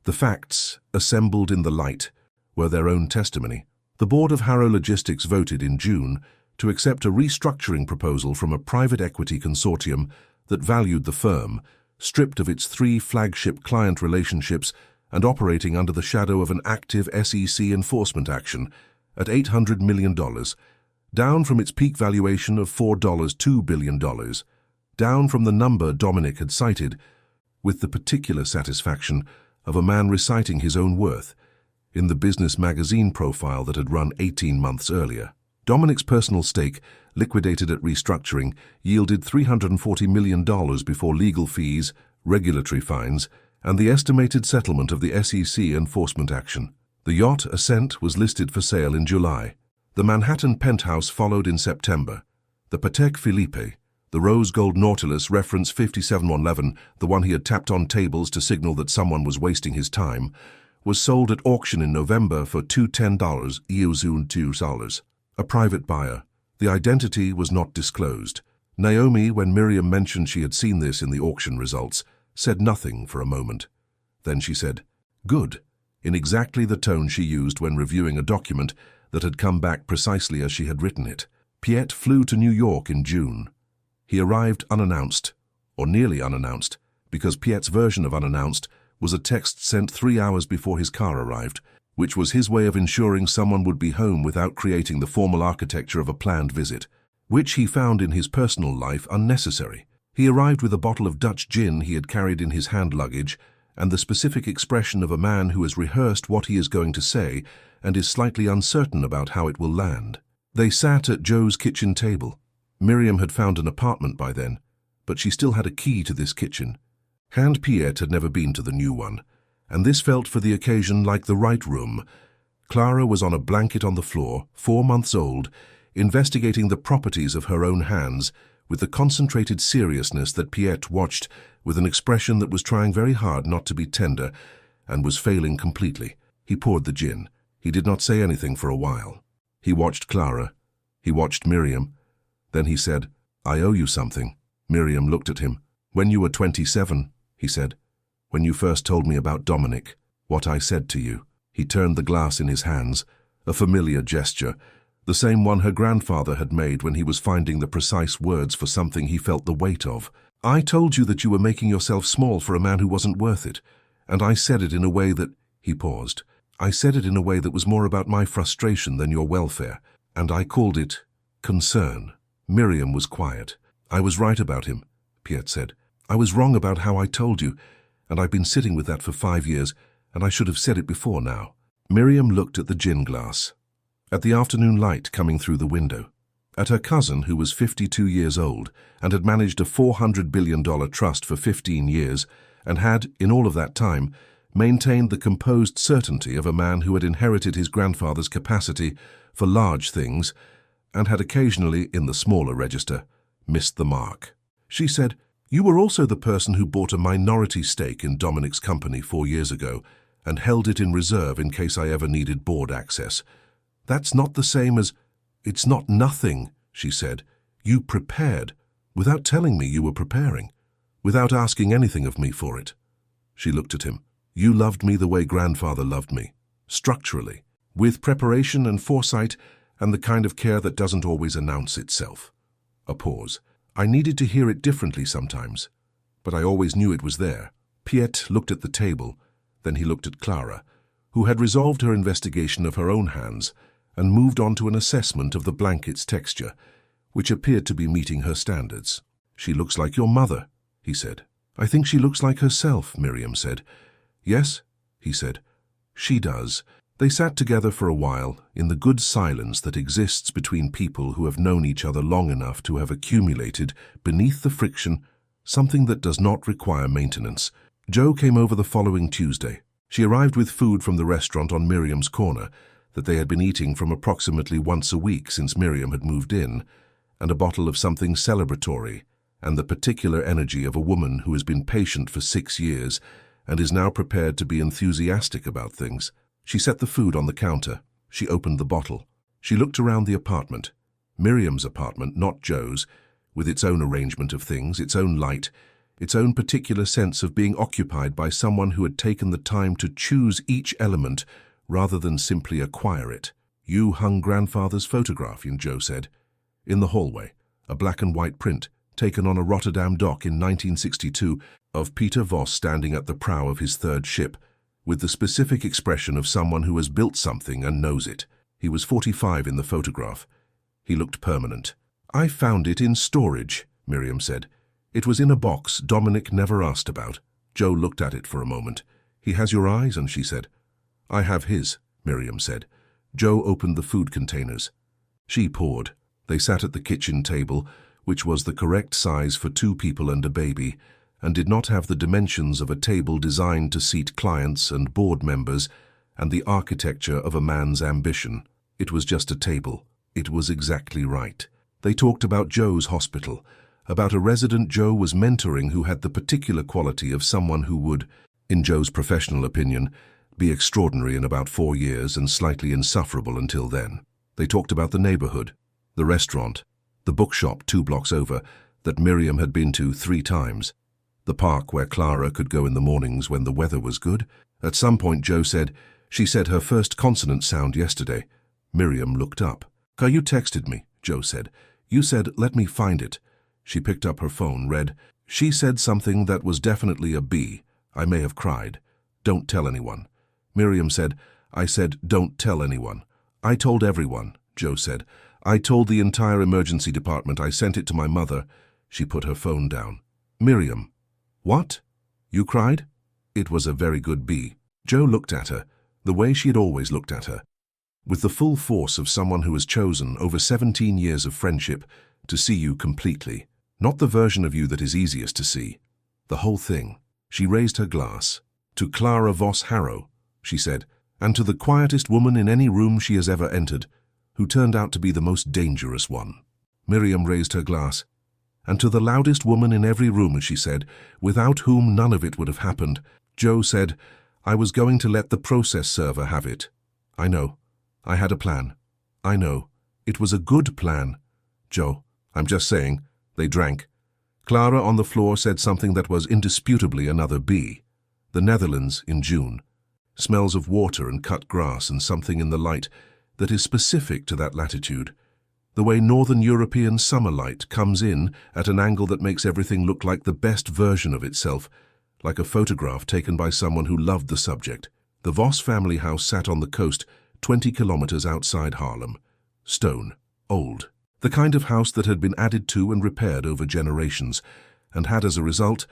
The facts, assembled in the light, were their own testimony. The board of Harrow Logistics voted in June to accept a restructuring proposal from a private equity consortium that valued the firm, stripped of its 3 flagship client relationships and operating under the shadow of an active SEC enforcement action, at $800 million, down from its peak valuation of $4.2 billion, down from the number Dominic had cited, with the particular satisfaction of a man reciting his own worth in the business magazine profile that had run 18 months earlier. Dominic's personal stake, liquidated at restructuring, yielded $340 million before legal fees, regulatory fines, and the estimated settlement of the SEC enforcement action. The yacht Ascent was listed for sale in July. The Manhattan Penthouse followed in September. The Patek Philippe, the rose gold Nautilus reference 5711, the one he had tapped on tables to signal that someone was wasting his time, was sold at auction in November for $210. A private buyer. The identity was not disclosed. Naomi, when Miriam mentioned she had seen this in the auction results, said nothing for a moment. Then she said, "Good," in exactly the tone she used when reviewing a document that had come back precisely as she had written it. Piet flew to New York in June. He arrived unannounced, or nearly unannounced, because Piet's version of unannounced was a text sent 3 hours before his car arrived, which was his way of ensuring someone would be home without creating the formal architecture of a planned visit, which he found in his personal life unnecessary. He arrived with a bottle of Dutch gin he had carried in his hand luggage, and the specific expression of a man who has rehearsed what he is going to say and is slightly uncertain about how it will land. They sat at Joe's kitchen table. Miriam had found an apartment by then, but she still had a key to this kitchen. And Piet had never been to the new one, and this felt for the occasion like the right room. Clara was on a blanket on the floor, 4 months old, investigating the properties of her own hands with the concentrated seriousness that Piet watched with an expression that was trying very hard not to be tender and was failing completely. He poured the gin. He did not say anything for a while. He watched Clara. He watched Miriam. Then he said, "I owe you something." Miriam looked at him. "When you were 27, he said, "when you first told me about Dominic, what I said to you." He turned the glass in his hands, a familiar gesture, the same one her grandfather had made when he was finding the precise words for something he felt the weight of. "I told you that you were making yourself small for a man who wasn't worth it, and I said it in a way that—" He paused. "I said it in a way that was more about my frustration than your welfare, and I called it concern." Miriam was quiet. "I was right about him," Piet said. "I was wrong about how I told you, and I've been sitting with that for 5 years, and I should have said it before now." Miriam looked at the gin glass, at the afternoon light coming through the window, at her cousin who was 52 years old and had managed a $400 billion trust for 15 years and had, in all of that time, maintained the composed certainty of a man who had inherited his grandfather's capacity for large things and had occasionally, in the smaller register, missed the mark. She said, "You were also the person who bought a minority stake in Dominic's company 4 years ago and held it in reserve in case I ever needed board access. That's not the same as—" "It's not nothing," she said. "You prepared, without telling me you were preparing, without asking anything of me for it." She looked at him. "You loved me the way grandfather loved me, structurally, with preparation and foresight and the kind of care that doesn't always announce itself." A pause. "I needed to hear it differently sometimes, but I always knew it was there." Piet looked at the table, then he looked at Clara, who had resolved her investigation of her own hands and moved on to an assessment of the blanket's texture, which appeared to be meeting her standards. "She looks like your mother," he said. "I think she looks like herself," Miriam said. "Yes," he said. "She does." They sat together for a while, in the good silence that exists between people who have known each other long enough to have accumulated, beneath the friction, something that does not require maintenance. Joe came over the following Tuesday. She arrived with food from the restaurant on Miriam's corner that they had been eating from approximately once a week since Miriam had moved in, and a bottle of something celebratory, and the particular energy of a woman who has been patient for 6 years and is now prepared to be enthusiastic about things. She set the food on the counter. She opened the bottle. She looked around the apartment. Miriam's apartment, not Joe's, with its own arrangement of things, its own light, its own particular sense of being occupied by someone who had taken the time to choose each element rather than simply acquire it. "You hung grandfather's photograph," Joe said. "In the hallway, a black and white print, taken on a Rotterdam dock in 1962, of Peter Voss standing at the prow of his third ship, with the specific expression of someone who has built something and knows it. He was 45 in the photograph. He looked permanent." "I found it in storage," Miriam said. "It was in a box Dominic never asked about." Joe looked at it for a moment. "He has your eyes," and she said. "I have his," Miriam said. Joe opened the food containers. She poured. They sat at the kitchen table, which was the correct size for 2 people and a baby, and did not have the dimensions of a table designed to seat clients and board members and the architecture of a man's ambition. It was just a table. It was exactly right. They talked about Joe's hospital, about a resident Joe was mentoring who had the particular quality of someone who would, in Joe's professional opinion, be extraordinary in about 4 years and slightly insufferable until then. They talked about the neighborhood, the restaurant, the bookshop 2 blocks over that Miriam had been to 3 times, the park where Clara could go in the mornings when the weather was good. At some point Joe said, "She said her first consonant sound yesterday." Miriam looked up. "You texted me," Joe said. "You said, 'Let me find it.'" She picked up her phone, read, "She said something that was definitely a B. I may have cried. Don't tell anyone." Miriam said, "I said, don't tell anyone." "I told everyone," Joe said. "I told the entire emergency department. I sent it to my mother." She put her phone down. Miriam. What? You cried? It was a very good B. Joe looked at her, the way she had always looked at her, with the full force of someone who has chosen, over 17 years of friendship, to see you completely. Not the version of you that is easiest to see. The whole thing. She raised her glass. To Clara Voss Harrow, she said, and to the quietest woman in any room she has ever entered, who turned out to be the most dangerous one. Miriam raised her glass. And to the loudest woman in every room, she said, without whom none of it would have happened. Joe said, I was going to let the process server have it. I know. I had a plan. I know. It was a good plan. Joe, I'm just saying. They drank. Clara on the floor said something that was indisputably another B. The Netherlands in June. Smells of water and cut grass and something in the light that is specific to that latitude. The way Northern European summer light comes in at an angle that makes everything look like the best version of itself, like a photograph taken by someone who loved the subject. The Voss family house sat on the coast, 20 kilometers outside Haarlem. Stone. Old. The kind of house that had been added to and repaired over generations, and had as a result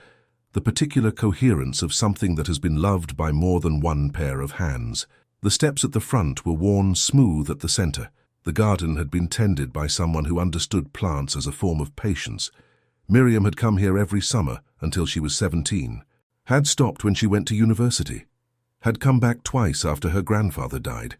the particular coherence of something that has been loved by more than one pair of hands. The steps at the front were worn smooth at the center. The garden had been tended by someone who understood plants as a form of patience. Miriam had come here every summer until she was 17, had stopped when she went to university, had come back twice after her grandfather died,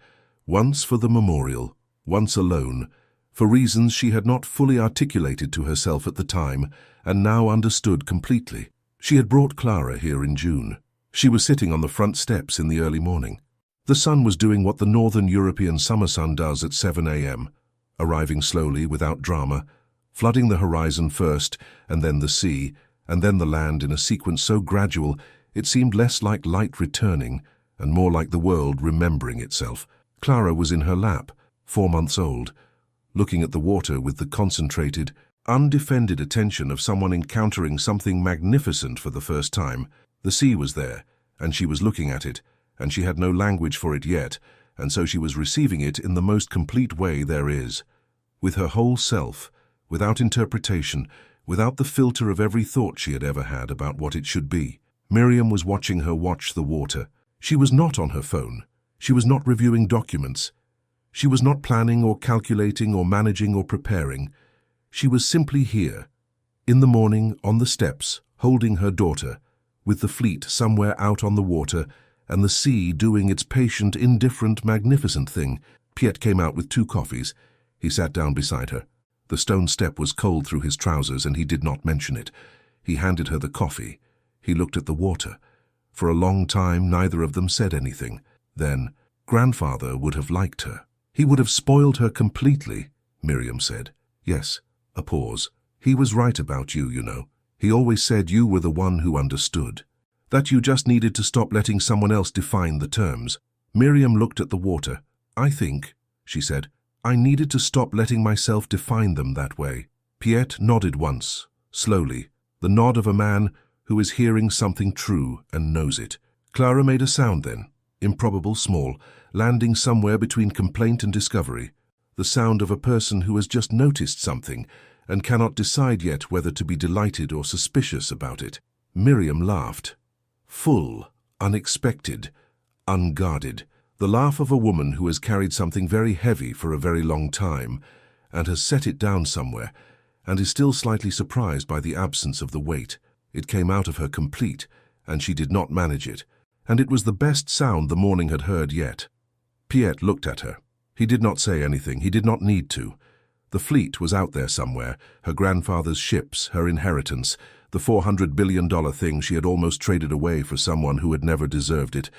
once for the memorial, once alone, for reasons she had not fully articulated to herself at the time and now understood completely. She had brought Clara here in June. She was sitting on the front steps in the early morning. The sun was doing what the Northern European summer sun does at 7 a.m., arriving slowly, without drama, flooding the horizon first, and then the sea, and then the land in a sequence so gradual it seemed less like light returning and more like the world remembering itself. Clara was in her lap, 4 months old, looking at the water with the concentrated, undefended attention of someone encountering something magnificent for the first time. The sea was there, and she was looking at it, and she had no language for it yet, and so she was receiving it in the most complete way there is, with her whole self, without interpretation, without the filter of every thought she had ever had about what it should be. Miriam was watching her watch the water. She was not on her phone. She was not reviewing documents. She was not planning or calculating or managing or preparing. She was simply here, in the morning, on the steps, holding her daughter, with the fleet somewhere out on the water, and the sea doing its patient, indifferent, magnificent thing. Piet came out with 2 coffees. He sat down beside her. The stone step was cold through his trousers, and he did not mention it. He handed her the coffee. He looked at the water. For a long time, neither of them said anything. Then, grandfather would have liked her. He would have spoiled her completely, Miriam said. Yes. A pause. He was right about you, you know. He always said you were the one who understood. That you just needed to stop letting someone else define the terms. Miriam looked at the water. I think, she said, I needed to stop letting myself define them that way. Piet nodded once, slowly, the nod of a man who is hearing something true and knows it. Clara made a sound then, improbable, small, landing somewhere between complaint and discovery. The sound of a person who has just noticed something and cannot decide yet whether to be delighted or suspicious about it. Miriam laughed. Full, unexpected, unguarded. The laugh of a woman who has carried something very heavy for a very long time and has set it down somewhere and is still slightly surprised by the absence of the weight. It came out of her complete, and she did not manage it, and it was the best sound the morning had heard yet. Piet looked at her. He did not say anything. He did not need to. The fleet was out there somewhere, her grandfather's ships, her inheritance, the $400 billion thing she had almost traded away for someone who had never deserved it,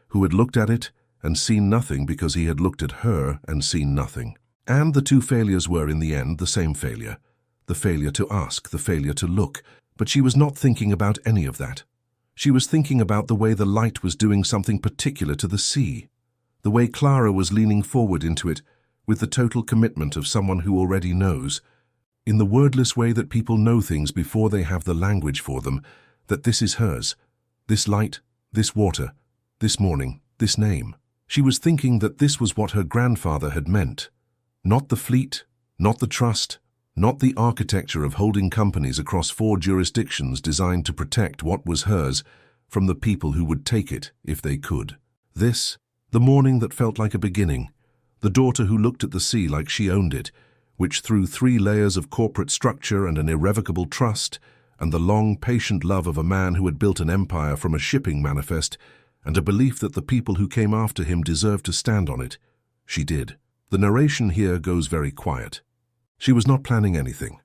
who had looked at it and seen nothing because he had looked at her and seen nothing. And the 2 failures were, in the end, the same failure. The failure to ask, the failure to look. But she was not thinking about any of that. She was thinking about the way the light was doing something particular to the sea. The way Clara was leaning forward into it, with the total commitment of someone who already knows, in the wordless way that people know things before they have the language for them, that this is hers, this light, this water, this morning, this name. She was thinking that this was what her grandfather had meant. Not the fleet, not the trust, not the architecture of holding companies across 4 jurisdictions designed to protect what was hers from the people who would take it if they could. This, the morning that felt like a beginning, the daughter who looked at the sea like she owned it, which through 3 layers of corporate structure and an irrevocable trust, and the long, patient love of a man who had built an empire from a shipping manifest, and a belief that the people who came after him deserved to stand on it, she did. The narration here goes very quiet. She was not planning anything.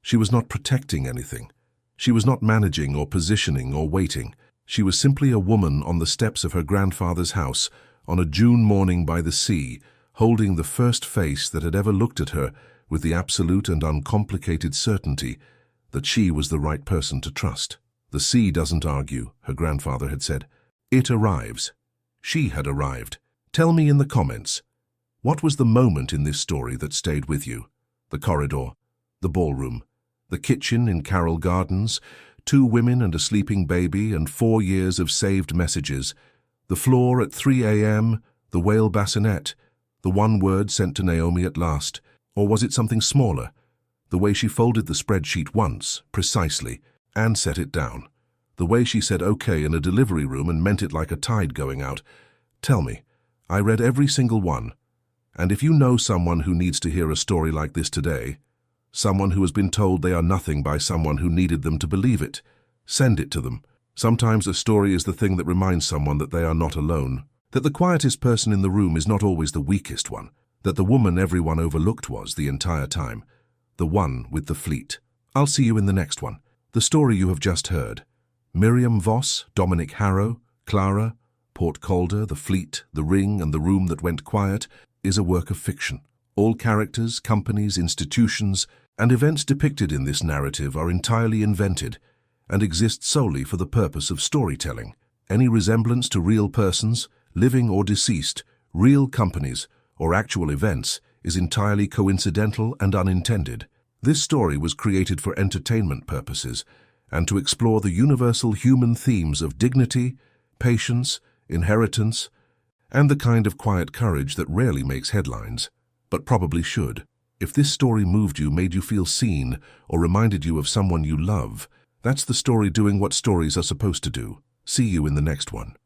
She was not protecting anything. She was not managing or positioning or waiting. She was simply a woman on the steps of her grandfather's house on a June morning by the sea, holding the first face that had ever looked at her with the absolute and uncomplicated certainty that she was the right person to trust. The sea doesn't argue, her grandfather had said. It arrives. She had arrived. Tell me in the comments, what was the moment in this story that stayed with you? The corridor, the ballroom, the kitchen in Carroll Gardens, 2 women and a sleeping baby and 4 years of saved messages, the floor at 3 a.m., the whale bassinet, the one word sent to Naomi at last, or was it something smaller? The way she folded the spreadsheet once, precisely, and set it down. The way she said okay in a delivery room and meant it like a tide going out. Tell me, I read every single one. And if you know someone who needs to hear a story like this today, someone who has been told they are nothing by someone who needed them to believe it, send it to them. Sometimes a story is the thing that reminds someone that they are not alone, that the quietest person in the room is not always the weakest one, that the woman everyone overlooked was the entire time, the one with the fleet. I'll see you in the next one. The story you have just heard. Miriam Voss, Dominic Harrow, Clara, Port Calder, the fleet, the ring, and the room that went quiet is a work of fiction. All characters, companies, institutions, and events depicted in this narrative are entirely invented and exist solely for the purpose of storytelling. Any resemblance to real persons, living or deceased, real companies, or actual events is entirely coincidental and unintended. This story was created for entertainment purposes and to explore the universal human themes of dignity, patience, inheritance, and the kind of quiet courage that rarely makes headlines, but probably should. If this story moved you, made you feel seen, or reminded you of someone you love, that's the story doing what stories are supposed to do. See you in the next one.